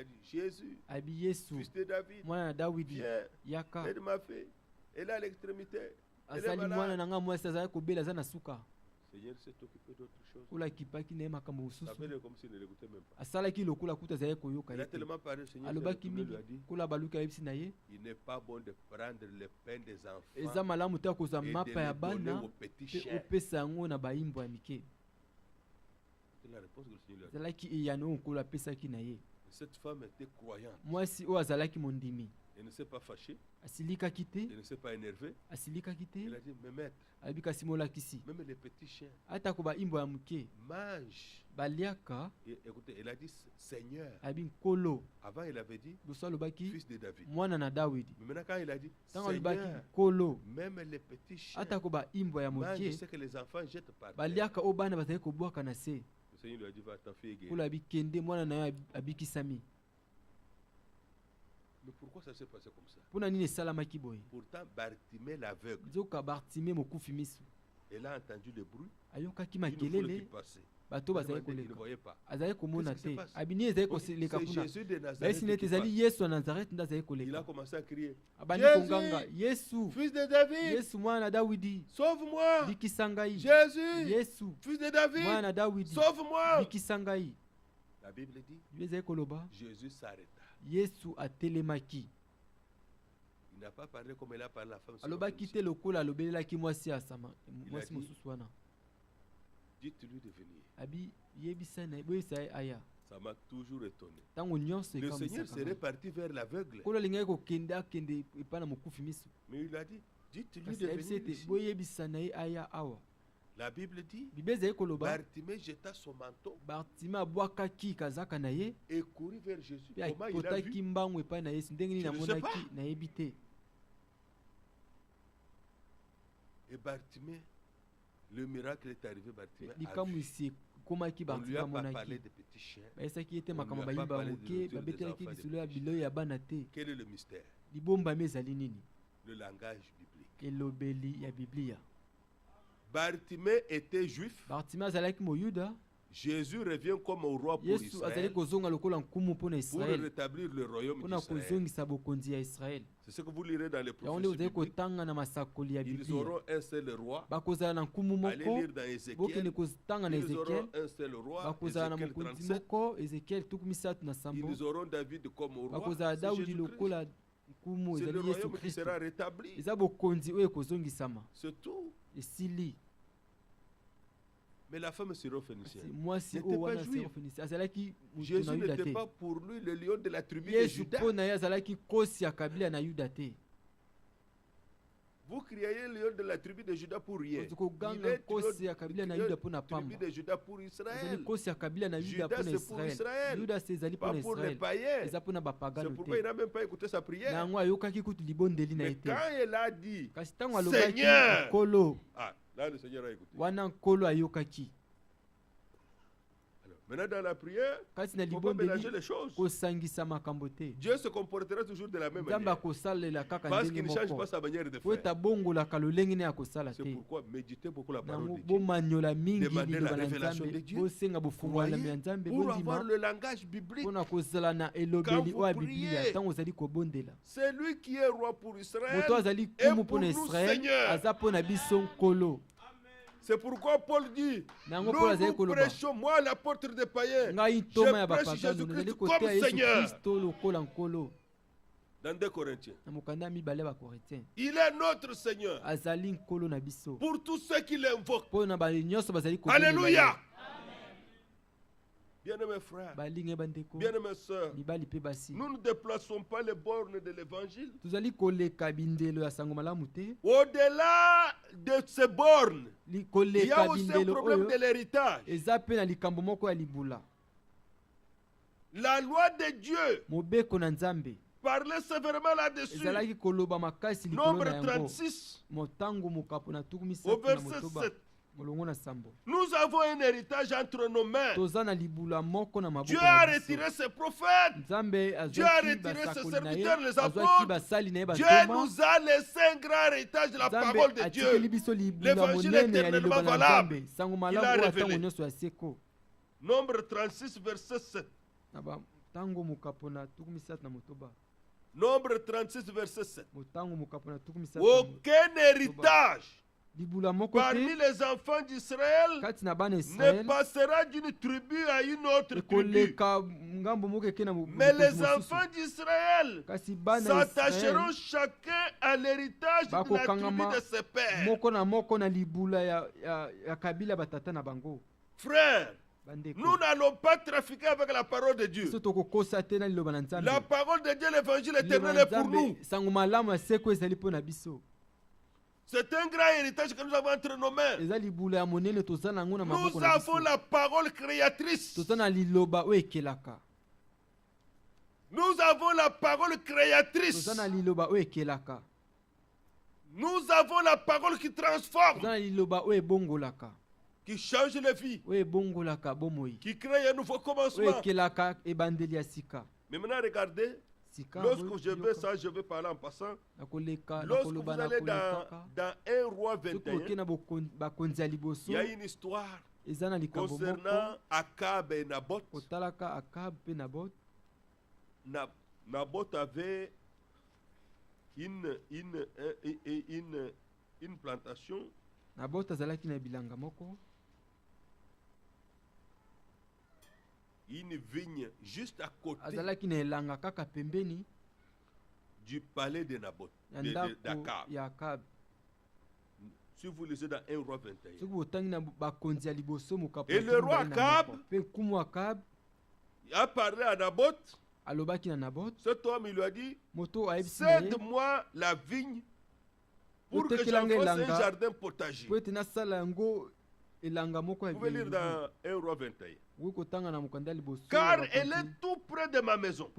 dit, Jésus, fils de David, viens, aide ma fille. Elle a l'extrémité. Elle est malade. Seigneur s'est occupé d'autre chose. Ça fait comme s'il ne l'écoutait même pas. Il a tellement parlé, le Seigneur lui a dit, il n'est pas bon de prendre le pain des enfants et de le donner aux petits chiens. C'est la réponse que le Seigneur lui a dit. Cette femme était croyante. Elle ne s'est pas fâchée. Elle ne s'est pas énervée. Elle a dit, mais maître, même les petits chiens mangent. Et écoutez, elle a dit Seigneur. Avant, il avait dit fils de David. Mais maintenant, quand il a dit Seigneur, même les petits chiens mangent ce que les enfants jettent par terre. Le Seigneur lui a dit, va, ta fille est guérie. Mais pourquoi ça s'est passé comme ça? Pourtant, Bartimée l'aveugle, elle a entendu le bruit. Une foule qui passait. Il ne voyait pas. Qu'est-ce qui se passe? C'est Jésus de Nazareth qui passe. Il a commencé à crier, Jésus, fils de David, sauve-moi. Jésus, fils de David, sauve-moi. La Bible dit, Jésus s'arrêta. Yesu atelemaki. Il n'a pas parlé comme il a parlé à la femme. Alobaki te lokola alobelaki mwasi asama. Mwasi mosusu wana. Dites-lui de venir. Abi yebisa na boyisa aya. Ça m'a toujours étonné. Le Seigneur serait parti vers l'aveugle. Mais il a dit, dites-lui de venir ici. La Bible dit, Bartimée jeta son manteau et courut vers Jésus. Comment il a vu? Je ne sais pas. Et Bartimée, le miracle est arrivé. Bartimée a vu. On lui a pas parlé de petits chiens. On lui a pas parlé de enfants de... Quel est le mystère? Le langage biblique. Bartimée était juif. Jésus revient comme au roi pour Israël, pour rétablir le royaume d'Israël. C'est ce que vous lirez dans les prophéties bibliques. Ils auront un seul roi. Allez lire dans Ézéchiel. Ils auront un seul roi. Ézéchiel 37. Ils auront David comme au roi. C'est Jésus-Christ. C'est le royaume qui sera rétabli. C'est tout. Mais la femme syrophénicienne n'était pas juive. Jésus n'était pas pour lui le lion de la tribu de Juda. Vous criez le lion de la tribu de Juda pour rien. Il est le lion de la tribu de Juda pour Israël. Juda c'est pour Israël, pas pour les païens. C'est pourquoi il n'a même pas écouté sa prière. Mais quand elle a dit Seigneur, là le Seigneur a écouté. Maintenant dans la prière, il ne faut pas mélanger les choses. Dieu se comportera toujours de la même manière. Parce qu'il ne change pas sa manière de faire. C'est pourquoi méditez beaucoup la parole de Dieu. Demandez la révélation de Dieu. Croyez pour avoir le langage biblique. Quand vous priez, c'est lui qui est roi pour Israël et pour nous Seigneur. C'est pourquoi Paul dit, nous prêchons, moi l'apôtre des païens, je prêche Jésus-Christ comme Seigneur. Dans 2 Corinthiens, il est notre Seigneur pour tous ceux qui l'invoquent. Alléluia. Bien-aimés frères, bien-aimés sœurs, nous ne déplaçons pas les bornes de l'évangile. Au-delà de ces bornes, il y a aussi un problème de l'héritage. La loi de Dieu parlait sévèrement là-dessus. Nombre 36, au verset 7. Nous avons un héritage entre nos mains. Dieu a retiré ses prophètes. Dieu a retiré ses serviteurs, les apôtres. Dieu nous a laissé un grand héritage de la parole de Dieu. L'évangile est éternellement valable. Il a révélé. Nombre 36, verset 7. Nombre 36, verset 7. Aucun héritage parmi les enfants d'Israël ne passera d'une tribu à une autre tribu. Mais les enfants d'Israël s'attacheront chacun à l'héritage de la tribu de ses pères. Frères, nous n'allons pas trafiquer avec la parole de Dieu. La parole de Dieu, l'évangile éternel est pour nous. C'est un grand héritage que nous avons entre nos mains. Nous avons la parole créatrice. Nous avons la parole créatrice. Nous avons la parole qui transforme, qui change les vies, qui crée un nouveau commencement. Mais maintenant, regardez. Lorsque je vais ça, je vais parler en passant. Lorsque vous allez dans 1 roi 21, il y a une histoire concernant Akab et Naboth. Naboth avait une plantation. une vigne juste à côté azalaki na elanga kaka pembeni du palais de Naboth, d'Akab. Si vous lisez dans 1 roi 21. Et le roi Akab a parlé à Naboth. Cet homme, il lui a dit, cède-moi la vigne pour que j'en fasse un jardin potager. Vous pouvez lire dans 1 roi 21. Car elle est tout près de ma maison.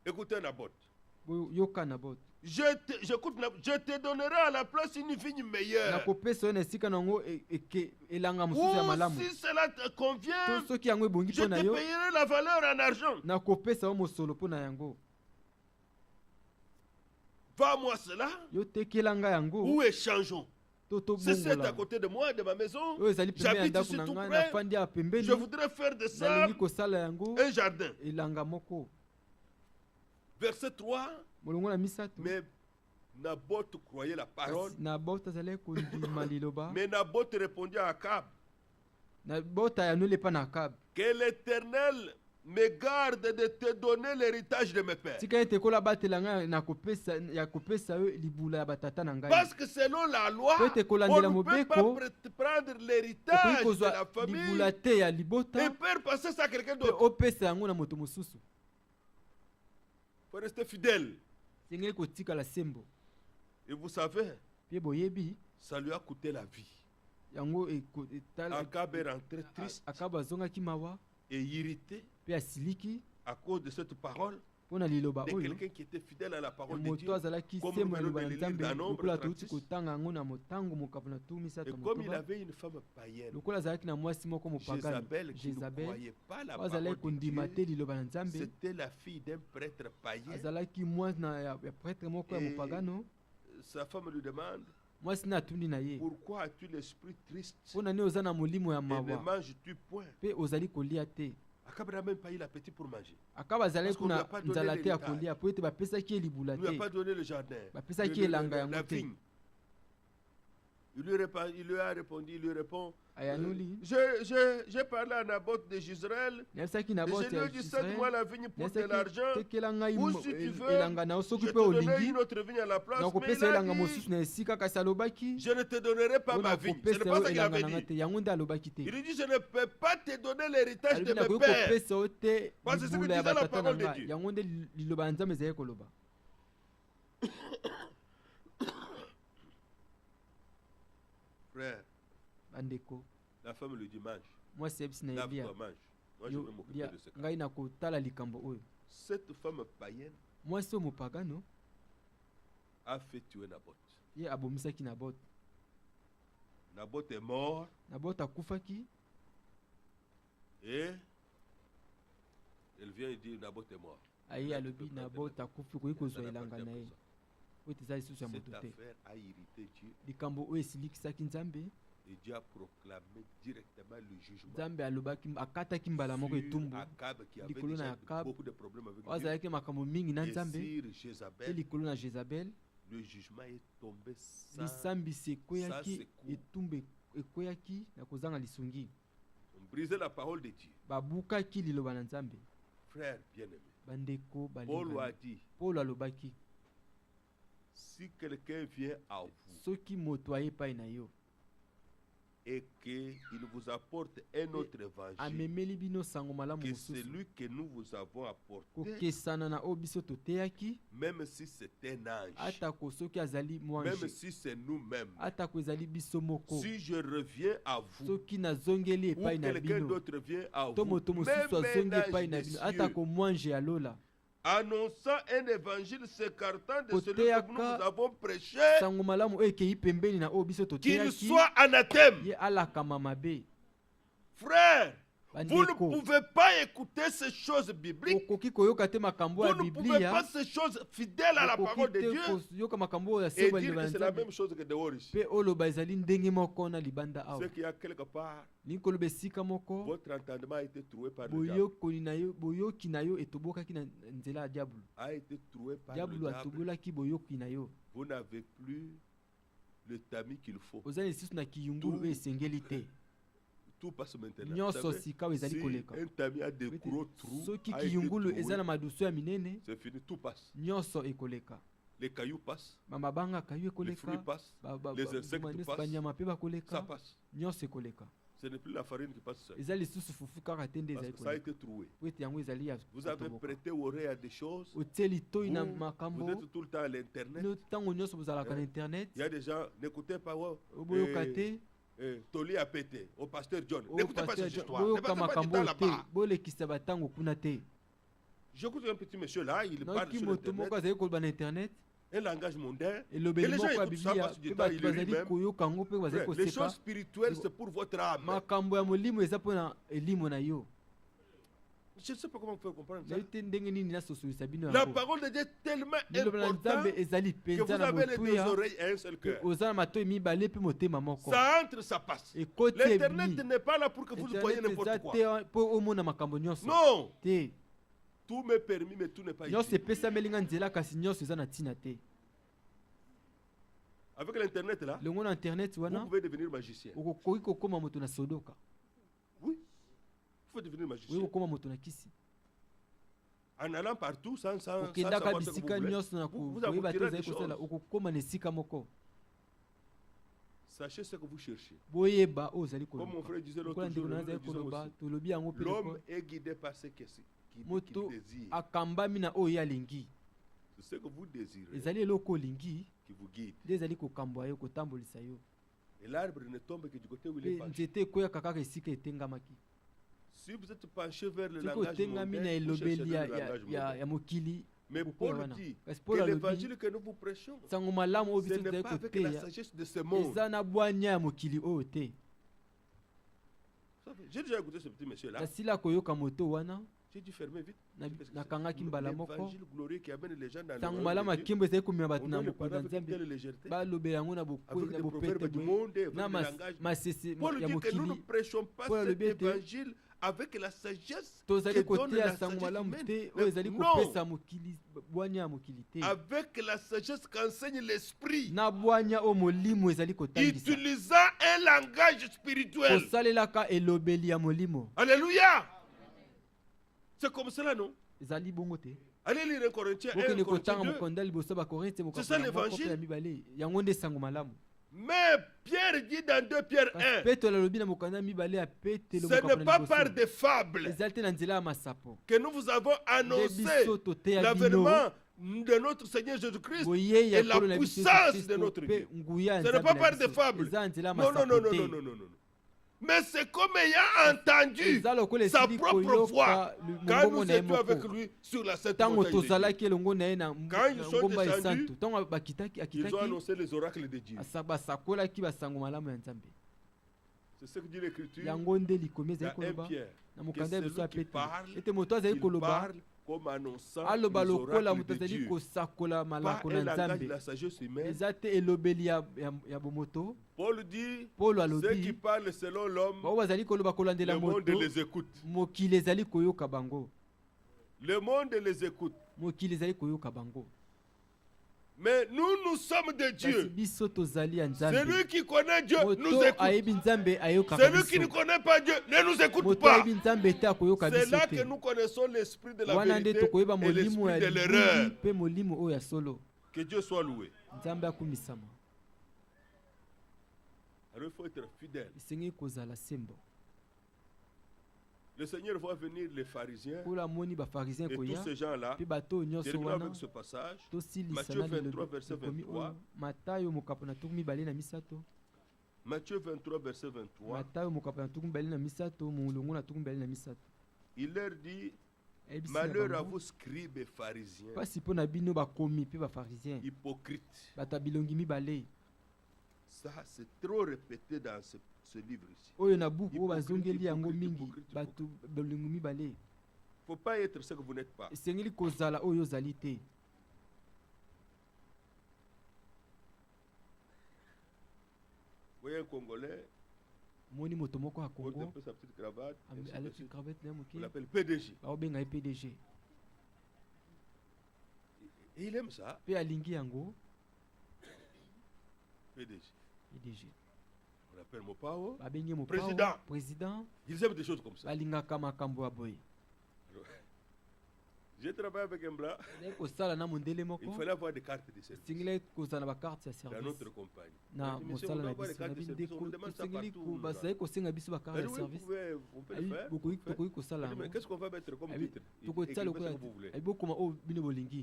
Écoutez Naboth. Je te donnerai à la place une vigne meilleure. Ou si cela te convient, je te payerai la valeur en argent. Va-moi cela ou échangeons. Si c'est à côté de moi, de ma maison, j'habite ici tout près, je voudrais faire de ça un jardin. Verset 3. Mais Naboth croyait la parole. Mais Naboth répondit à Akab, que l'Éternel me garde de te donner l'héritage de mes pères. Parce que selon la loi, on ne peut pas prendre l'héritage de la famille et faire passer ça à quelqu'un d'autre. Il faut rester fidèle. Et vous savez, ça lui a coûté la vie. Akab est rentré triste et irrité à cause de cette parole de quelqu'un qui était fidèle à la parole de Dieu, comme nous venons de le lire dans Nombre 36. Et comme il avait une femme païenne, Jézabel, qui ne croyait pas la parole de Dieu, c'était la fille d'un prêtre païen. Et sa femme lui demande, pourquoi as-tu l'esprit triste et ne manges-tu point? Akab n'a même pas eu l'appétit pour manger. Parce qu'on ne lui a pas donné l'héritage. Il ne lui a pas donné le jardin, la vigne. Il lui répond, j'ai parlé à Naboth de Jezreel, et je lui ai dit, cède-moi la vigne pour de l'argent, ou si tu veux, je te donnerai une autre vigne à la place, mais il a dit, je ne te donnerai pas ma vigne. Ce n'est pas ça qu'il avait dit. Il lui dit, je ne peux pas te donner l'héritage de mes pères. Parce que c'est ce que disait la parole de Dieu. Frère, la femme lui dit, mange. Lave-toi, mange. Moi, je vais m'occuper de ce cas. Cette femme païenne a fait tuer Naboth. Naboth est mort. Et elle vient et dit, Naboth est mort. Cette affaire a irrité Dieu. Et Dieu a proclamé directement le jugement sur Akab qui avait déjà beaucoup de problèmes avec Dieu. Et sur Jézabel, le jugement est tombé sans secours. On brisait la parole de Dieu. Frère bien-aimé, Paul a dit, si quelqu'un vient à vous et qu'il vous apporte un autre évangile que celui que nous vous avons apporté, même si c'est un ange, même si c'est nous-mêmes, si je reviens à vous ou quelqu'un d'autre vient à vous, même un ange des cieux, annonçant un évangile s'écartant de celui que nous avons prêché, qu'il soit anathème. Frère, vous ne pouvez pas écouter ces choses bibliques. Vous ne pouvez pas ces choses fidèles à la parole de Dieu et dire que c'est la même chose que dehors ici. Ce qui a quelque part, votre entendement a été troué par le diable. A été troué par le diable. Vous n'avez plus le tamis qu'il faut. Tout passe maintenant. nyonso sika oyo ezali Si koleka un tamis a des gros trous, soki a été kiyungulu eza troué, na madusu ya minene c'est fini, tout passe. nyonso ekoleka Les cailloux passent, bamabanga kayu les ekoleka fruits passent, les insectes nyonso passent, banyama mpe ça bakoleka passe. nyonso ekoleka Ce n'est plus la farine qui passe seule. eza lisusu fufu kaka te nde Parce ezali que ça a koleka été troué. po ete yango ezali ya Vous avez kotoboka. prêté oreille à des choses. otie litoi na Vous makambo êtes tout le temps à l'internet. ntango nyonso bozalaka na internet Il y a des gens, n'écoutez pas. oboyoka te Toli a pété au pasteur John. Oh, N'écoutez pas pasteur cette John, histoire. Ne boyoka passez pas du makambo temps oyo te là-bas. bolekisa batango kuna te J'écoute un petit monsieur là, il parle noki sur moto moko internet, azali koloba na internet un langage mondain. Et elobeli les gens moko ya écoutent ça biblia parce que mpe du temps, bato il le lit bazali même. koyoka yango mpe bazali Ouais, les koseka choses spirituelles, c'est pour votre âme. makambo ya molimo eza mpona elimo na yo Je ne sais pas comment vous pouvez comprendre ça. nayebi te ndenge nini nasosolisa bino La yango parole de Dieu est tellement liloba na importante nzambe ezali que vous mpenza na avez les deux motuya oreilles et un seul cœur. oza na matoi mibale mpe motema moko Ça entre, ça passe. ekoti L'internet ebimi n'est pas là pour que vous voyez internet n'importe eza quoi. te mpo omona makambo nyonso Non, te tout m'est permis, mais tout n'est pas nyonso ici. epesameli nga nzela kasi nyonso eza na ntina te Avec l'internet là, longo na internet vous wana pouvez devenir magicien. okoki kokóma moto na sodoka Oui, vous pouvez devenir okoki magicien. kokóma moto na kisi En allant partout sans okendaka savoir ce que vous bisika voulez. nyonso na Vous koyeba te aboutirez à ozali des kosala choses. okokóma na esika moko Sachez ce que vous cherchez. boyeba oyo ozali Comme mon koluka frère disait lokola l'autre jour, ndeko na nous azali le disons koloba aussi. tolobi yango mpe L'homme loko est guidé par ce qu'il moto désire. akambami na oyo ye alingi C'est ce que vous désirez ezali eloko olingi qui vous guide. nde ezali kokambwa yo kotambolisa yo Et l'arbre ne tombe que du côté où il est mpe penché. nzete ekweyaka kaka esika etengamaki Si vous êtes penché vers le soki langage otengami na mondain, vous cherchez elobeli le langage mondain. ya mokili Mais okokoya Paul wana dit kasi que paul alobi l'évangile que nous vous prêchons, sango malamu oyo ce biso n'est tozali pas avec la koteya sagesse de ce monde. eza na bwanya ya mokili oyo te J'ai déjà écouté ce petit monsieur-là. nasila koyoka moto wana J'ai dû fermer vite. nakangaki mbala moko L'évangile glorieux qui amène les gens dans le sango royaume malamu de Dieu. akimbo ezali komema On bato na ne le mokolo parle ya avec une nzambe telle légèreté. balobela yango na Avec bopete des proverbes du boye monde, avec na le langage. masese Paul ya dit que nous ne mokili prêchons pas Paul cet alobi ete évangile avec la sagesse tozali que donne koteya la sango sagesse malamu humaine. te oyo ezali Non, kopesa mokili bwanya ya mokili te avec la sagesse qu'enseigne l'esprit, na bwanya oyo molimo ezali kotangisa utilisant un langage spirituel. kosalelaka elobeli ya molimo Alléluia. C'est comme cela, non? ezali bongo te Allez lire 1 Corinthiens 1, bokende 1 Corinthiens kotanga 2. mokonda liboso bakorinthe C'est ça, l'évangile. ya mibale yango nde sango malamu Mais Pierre dit dans 2 Pierre kasi 1, petelo alobi na mokanda ya mibale ya petelo ce n'est pas par des fables ezali te na nzela ya masapo que nous vous avons nde annoncé biso toteya bino l'avènement de notre Seigneur Jésus-Christ boyeya et la ekolo na biso Yesu puissance Kristo de notre mpe Dieu. nguya ya Ce n'est nzambe pas na par des biso. fables. eza nzela ya Non, non, masapo non, non, te non, non, non, non. Mais c'est comme ayant entendu eza lokola sa esili propre voix koyoka quand mongongo nous na ye étions avec moko lui sur la sainte ntango montagne de Dieu. tozalaki elongo na ye na Quand ils sont ngomba descendus, esantu ntango Ils ont akitaki annoncé les oracles de Dieu. basakolaki basango malamu ya nzambe C'est ce que dit l'Écriture. yango nde likomi Il y ezali a un koloba Pierre. na Que mokanda ya biso ya celui qui petelo parle, ete moto azali il koloba parle comme annonçant aloba les lokola oracles moto de azali Dieu. kosakola Pas malako un na langage de nzambe la sagesse humaine. eza te elobeli ya bomoto Paul dit, polo ceux qui alobi parlent selon l'homme, bao bazali koloba kolandela le monde moto les écoute. mokili ezali koyoka bango Le monde les écoute. mokili ezali koyoka bango Mais nous sommes de kasi Dieu. biso tozali ya nzambe Celui qui connaît Dieu nous moto écoute. ayebi nzambe ayokaka Celui qui ne biso connaît pas Dieu ne nous écoute moto pas. ayebi nzambe te akoyoka C'est biso là te que nous connaissons l'esprit de la wana nde vérité tokoyeba et molimo ya l'esprit de libuli l'erreur. mpe molimo oyo ya solo Que Dieu soit loué. nzambe akumisama Alors il faut être fidèle. esengeli kozala sembo Le Seigneur voit venir les pharisiens mpona amoni bafarisien et tous koya ces gens-là. mpe bato oyo nyonso Terminons wana avec ce passage. tosilisa Matthieu na 23, verset ekomi 23. oyo matayo mokapo na tuku mibale na misato Matthieu 23, verset 23. matayo mokapo na tuku mibale na misato molongo na tuku mibale na misato Il leur dit, ayebisi na malheur à bango vous scribes et pharisiens, mpasi mpo na bino bakomi mpe bafarisien hypocrites. bato ya bilongi mibale Ça, c'est trop répété dans ce livre ici. oyo na buku oyo Hypocrite, bazongeli yango hypocrite, mingi hypocrite, bato bilongi mibale Il ne faut pas être ce que vous n'êtes pas. esengeli kozala oyo ozali te Vous voyez un Congolais, omoni moto moko ya porte un congo peu sa petite cravate, ainsi de alati suite. cravate na ye On moke l'appelle PDG. baobenga ye pdg Et il aime ça, mpe alingi yango PDG. pdg On appelle Mopao. Président. Ils aiment des choses comme ça. J'ai travaillé avec un blanc. Il fallait avoir des cartes de service. Dans notre compagnie. On demande ça partout. On peut le faire. Mais qu'est-ce qu'on va mettre comme titre? Écrivez ce que vous voulez.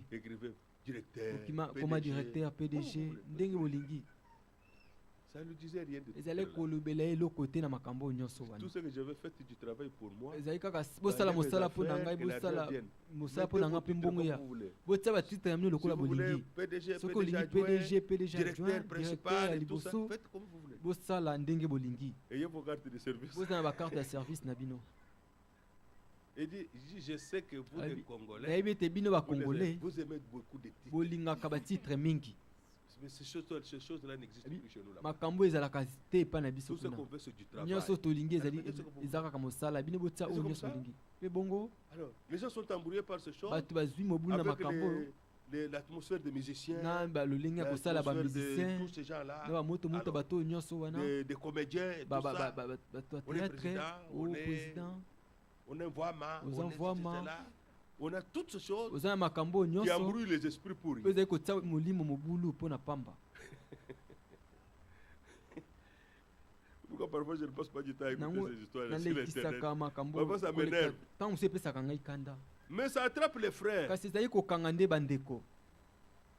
Écrivez directeur, PDG. Ça ne lui disait rien de tout. Tout ce que j'avais fait du travail pour moi. Si vous voulez PDG, directeur principal et tout ça, faites comme vous voulez. Ayez vos cartes de service. Et dit, je sais que vous, les Congolais, vous aimez beaucoup de titres. Mais ces choses-là n'existent plus chez nous là. Tout ce qu'on veut, c'est du travail. Alors, les gens sont embrouillés par ces choses. Avec l'atmosphère des musiciens, l'atmosphère de tous ces gens-là, des comédiens, et tout ça. On est président, on est voix-main, on est là. On a toutes ces choses qui embrouillent les esprits pour rien. Pourquoi parfois je ne passe pas du temps à écouter ces histoires sur Internet? Parfois ça m'énerve. Mais ça attrape les frères.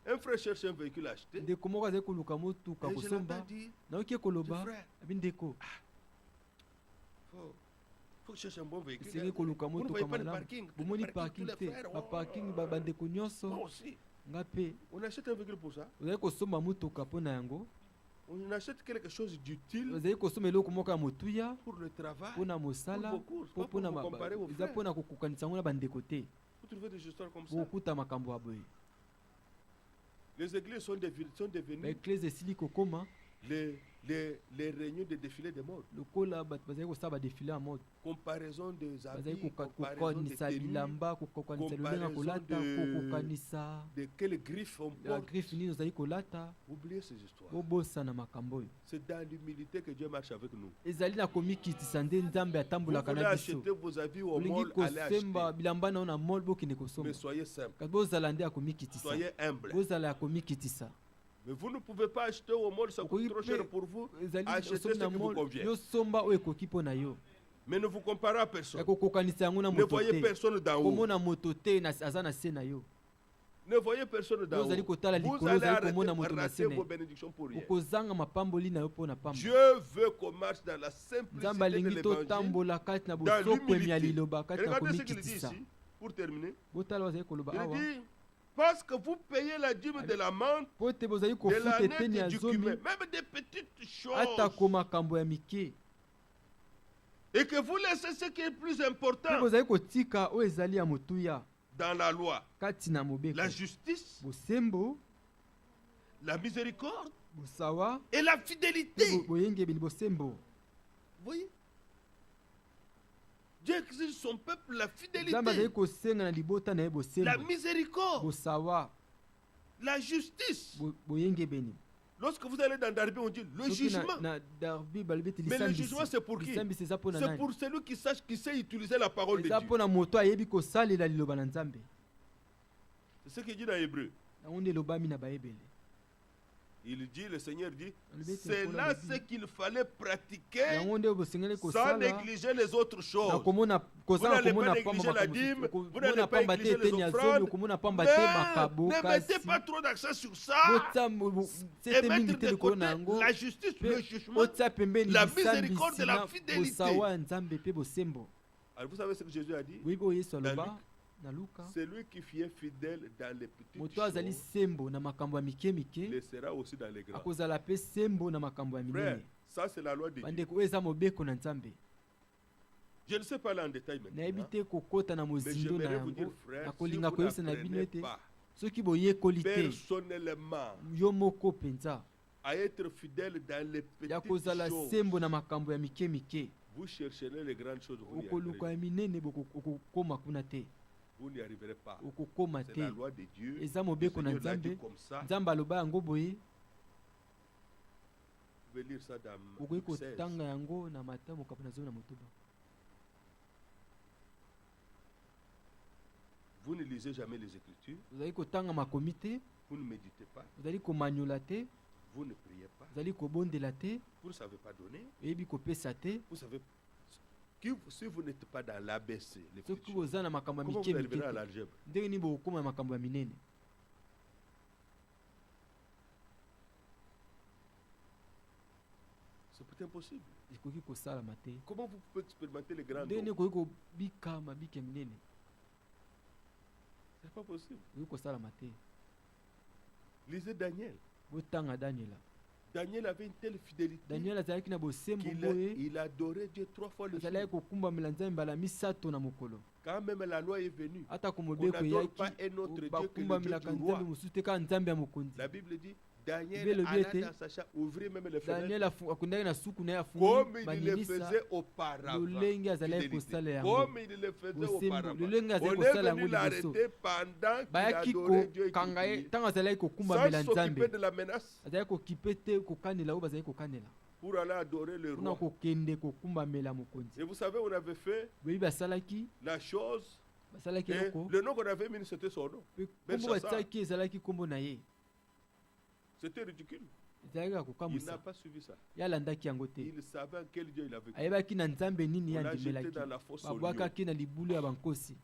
Un frère cherche un véhicule à acheter. Et je l'entends dire, frère, faut que je cherche un bon véhicule. Vous ne voyez pas le parking. Moi aussi. On achète un véhicule pour ça. On achète quelque chose d'utile pour le travail, pour vos courses, pas pour comparer vos frères. Vous trouvez des histoires comme ça. Les églises sont devenues les réunions de défilés de mode. Comparaison des habits, comparaison des tenues, comparaison de quelle griffe on porte. Oubliez ces histoires. C'est dans l'humilité que Dieu marche avec nous. Vous voulez acheter vos habits au mall, allez acheter. Mais soyez simple. Soyez humble. Mais vous ne pouvez pas acheter au mall, ça coûte trop cher pour vous. Achetez ce qui vous convient. Mais ne vous comparez à personne. Ne voyez personne d'en haut. Ne voyez personne d'en haut. Vous allez rater vos bénédictions pour rien. Dieu veut qu'on marche dans la simplicité de l'évangile, dans l'humilité. Regardez ce qu'il dit ici, pour terminer. Il dit, parce que vous payez la dîme de la menthe, de la nette du cumin, même des petites choses. Et que vous laissez ce qui est plus important dans la loi. La justice, la miséricorde et la fidélité. Vous voyez? Dieu exige son peuple la fidélité, la miséricorde, la justice. Lorsque vous allez dans Darby, on dit le jugement. Mais le jugement, c'est pour qui? C'est pour celui qui sait utiliser la parole de Dieu. C'est ce qu'il dit dans Hébreu. Il dit, le Seigneur dit, c'est là ce qu'il fallait pratiquer sans négliger les autres choses. Vous n'allez pas négliger la dîme, vous n'allez pas négliger les offrandes, mais ne mettez pas trop d'accent sur ça et mettre de côté la justice, le jugement, la miséricorde et la fidélité. Alors vous savez ce que Jésus a dit? Celui qui est fidèle dans les petites choses le sera aussi dans les grandes. Frère, ça c'est la loi de Dieu. Je ne sais pas là en détail maintenant, mais j'aimerais vous dire, frère, si vous n'apprenez pas personnellement à être fidèle dans les petites choses, vous chercherez les grandes choses, vous n'y arriverez pas. C'est la loi de Dieu. Le Seigneur l'a dit comme ça. pouvez lire ça dans okoki Luc 16. kotanga yango na Matayo mokapi na zomi na motoba. Vous ne lisez jamais les Écritures. Ozali kotanga makomi te, Vous ne méditez pas. ozali komanyola te, Vous ne priez pas. ozali kobondela te, Vous ne savez pas donner. oyebi kopesa te. Vous savez, si vous n'êtes pas dans l'ABC, les Soki petites choses, boza na makambo ya comment mike vous mike arriverez à te, l'algèbre? ndenge nini bokokoma na makambo ya minene? C'est peut-être impossible. Ekoki kosalama te. Comment vous pouvez expérimenter les grands Ndenge nini dons? okoki kobika mabika ya minene? C'est pas possible. Okoki kosalama te. Lisez Daniel. Botanga Daniela. Daniel avait une telle fidélité Daniel azalaki na bosembo boye, qu'il adorait Dieu 3 fois le jour. azalaki kokumbamela Nzambe mbala misato na mokolo. Quand même la loi est venue, Ata on komobeko n'adore eyaki, pas un autre Dieu que le Dieu bakumbamelaka du roi. Nzambe mosusu te kaka Nzambe ya mokonzi. La Bible dit, Bible Daniel dit, alla dans sa chambre, ouvrir même les fenêtres, Daniel akundaki na suku na ye comme afungoli il le baninisa faisait auparavant. lolenge azalaki Fidélité. kosala yango. Comme il le faisait Bosembo, auparavant. lolenge On azalaki est kosala venu yango liboso. l'arrêter pendant qu'il Bayaki adorait Dieu et qu'il kokanga ye priait, ntango azalaki kokumbamela sans s'occuper Nzambe. de la menace, Azalaki kokipe te kokanela oyo bazalaki kokanela. pour aller adorer le Mpona roi. kokende kokumbamela mokonzi. Et vous savez, on avait fait Boyebi basalaki, la chose, basalaki et eloko. le nom qu'on avait mis, c'était son nom. Mpe Belshazzar. kombo batiaki ezalaki nkombo na ye. C'était ridicule. Ezalaki ya Il n'a kokamwisa. pas suivi ça. Ye alandaki yango te. Il savait en quel Dieu il avait cru. Ayebaki na Nzambe nini On l'a jeté yandimelaki. dans la fosse au lion. Babwakaki na libulu ya bankosi.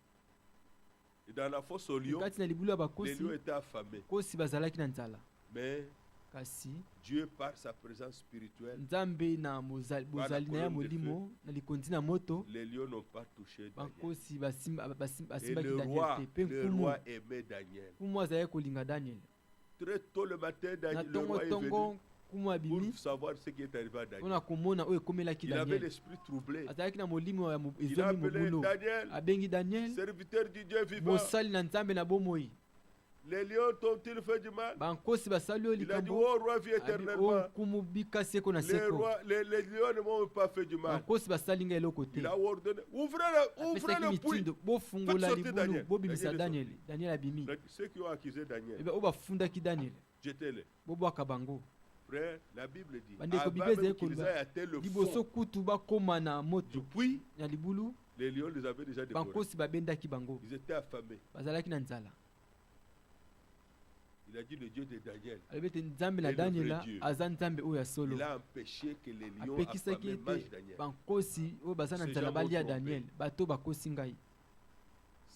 Et dans la fosse au lion, Kati na libulu ya les bakosi, lions étaient affamés. kosi bazalaki na nzala. Mais Kasi Dieu, par sa présence spirituelle, Nzambe na bozali na ya molimo na likondi na moto, les lions n'ont pas touché Daniel. bankosi Et basimbaki le Daniel roi, te. Mpe le roi aimait Daniel. nkumu azalaki kolinga Daniel. Très tôt le matin, Na Daniel, le roi est venu tongo nkumu abimi pour savoir ce qui est arrivé à Daniel. mpona komona oyo ekomelaki Il avait Daniel. l'esprit troublé. Azalaki na molimo ya Il a ezomi appelé mobulu. Daniel, Abengi Daniel, serviteur du Dieu vivant. bosali na Nzambe na bomoi. Les lions t'ont-ils fait du mal? Bankosi basali oyo Il a dit, likambo. oh roi, vis Abi, éternellement. oyo nkumu bikasi eko na Les seko. lions ne m'ont pas fait du mal. Bankosi basali ngai eloko te. Il a ordonné, ouvrez Apesaki le puits. mitindo bofungola Faites sortir libulu Daniel. bobimisa Daniel est Daniel. Daniel abimi. Donc, ceux qui ont accusé Daniel, Ebe oyo bafundaki Daniel jetez-les. bobwaka bango. Frère, la Bible dit, Bandeko, avant Bible même ezali qu'ils koloba, aient atteint le liboso fond kutu bakóma na du moto puits, na libulu, les lions les avaient déjà dévorés. bankosi babendaki bango. Ils étaient affamés. Bazalaki na nzala. Il a dit le Dieu de Daniel. Alobi ete Nzambe na Et le vrai Daniela Dieu. aza Nzambe oyo ya solo. Il a empêché que les lions Apekisaki affamés mangent ete Daniel. bankosi oyo baza na Ces nzala gens balia m'ont Daniel, bato bakosi ngai.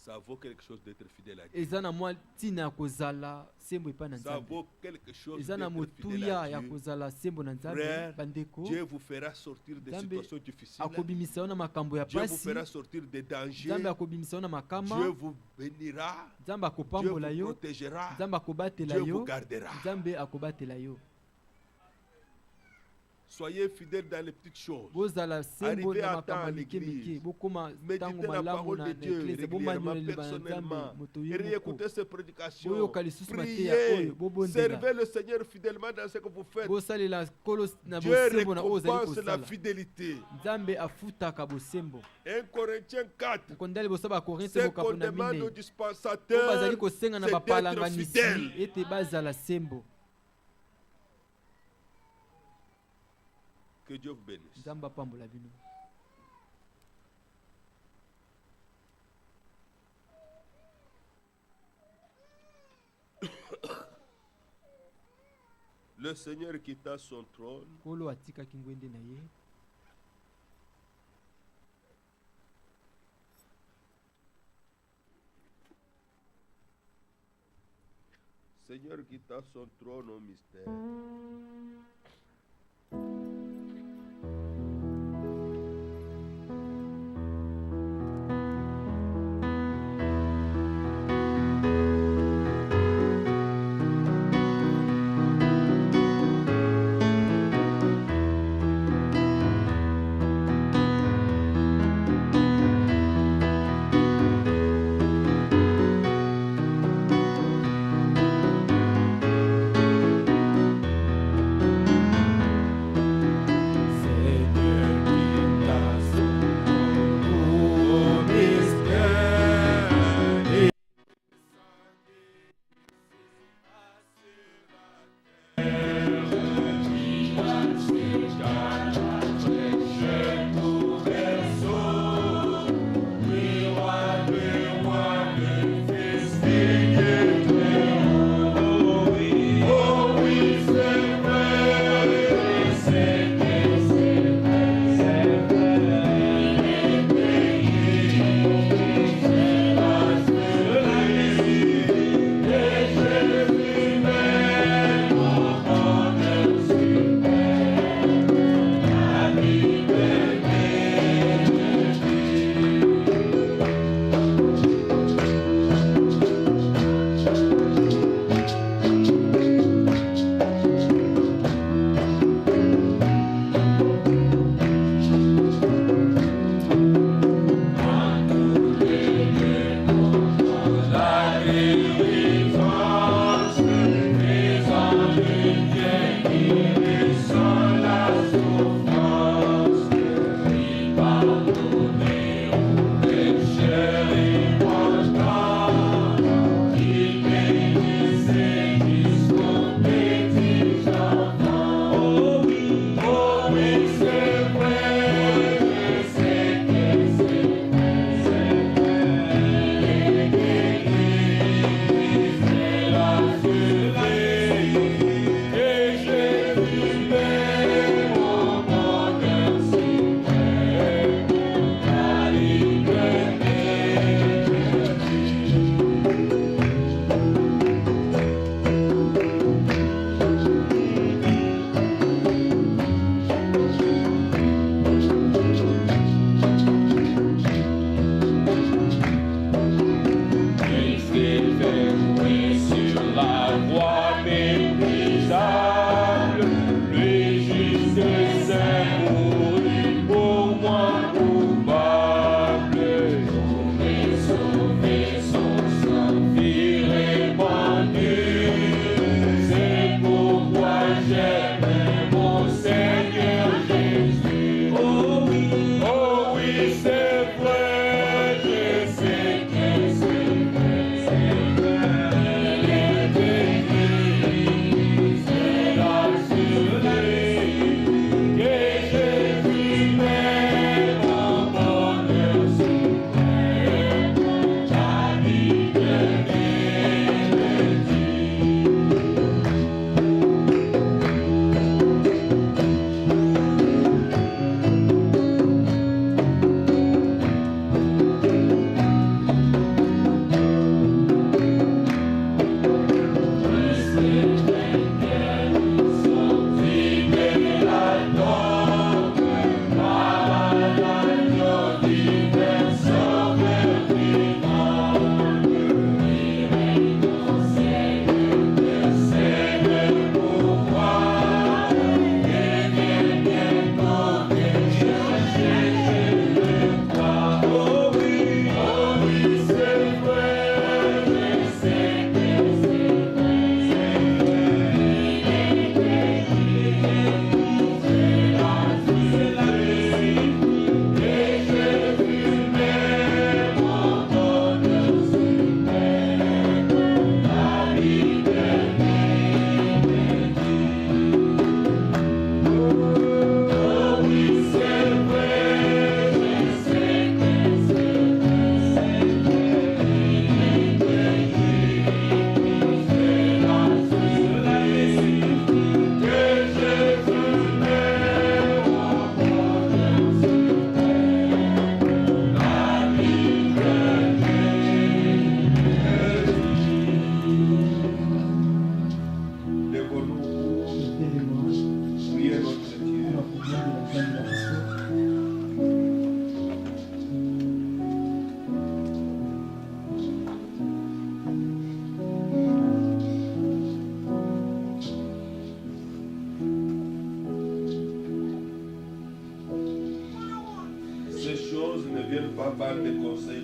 Ça vaut quelque chose d'être fidèle à Dieu. Eza na mwa ntina ya kozala sembo epai na Ça Nzambe. vaut quelque chose Eza na d'être fidèle motuya à ya Dieu. kozala sembo na Nzambe. Frère, Bandeko, Dieu vous fera sortir des Nzambe situations difficiles. akobimisa yo na makambo ya Dieu vous pasi. fera sortir des dangers. Nzambe akobimisa yo na Dieu makama. vous bénira. Nzambe Dieu akopambola vous yo. protégera. Nzambe akobatela Dieu vous yo. gardera. Nzambe akobatela yo. Soyez fidèles dans les petites choses. Bozala sembo Arrivez na à temps makambo à ya mike l'église. mike. Bokoma Méditez ntango la malamu parole na de Dieu eklise. régulièrement, Bomanyoleli ba Nzambe personnellement. moto Et yo moko. réécoutez ces prédications. Boyoka lisusu mateya Priez. oyo bobondela. Servez le Seigneur fidèlement dans ce que vous faites. Bosalela kolo na Dieu bosembo na oyo ozali récompense la kosala. fidélité. Nzambe afutaka bosembo. 1 Corinthiens 4. Okondali bosa bakorinthe Ce mokapo qu'on na demande mine. au Oyo dispensateur, bazali kosenga na c'est d'être bapalanganisi fidèle. ete bazala sembo. Que Dieu vous bénisse. Nzambe apambola bino. Le Seigneur quitta son trône Kolo atikaki ngwende na ye. Seigneur quitta son trône au mystère. Ces choses ne viennent pas par des conseils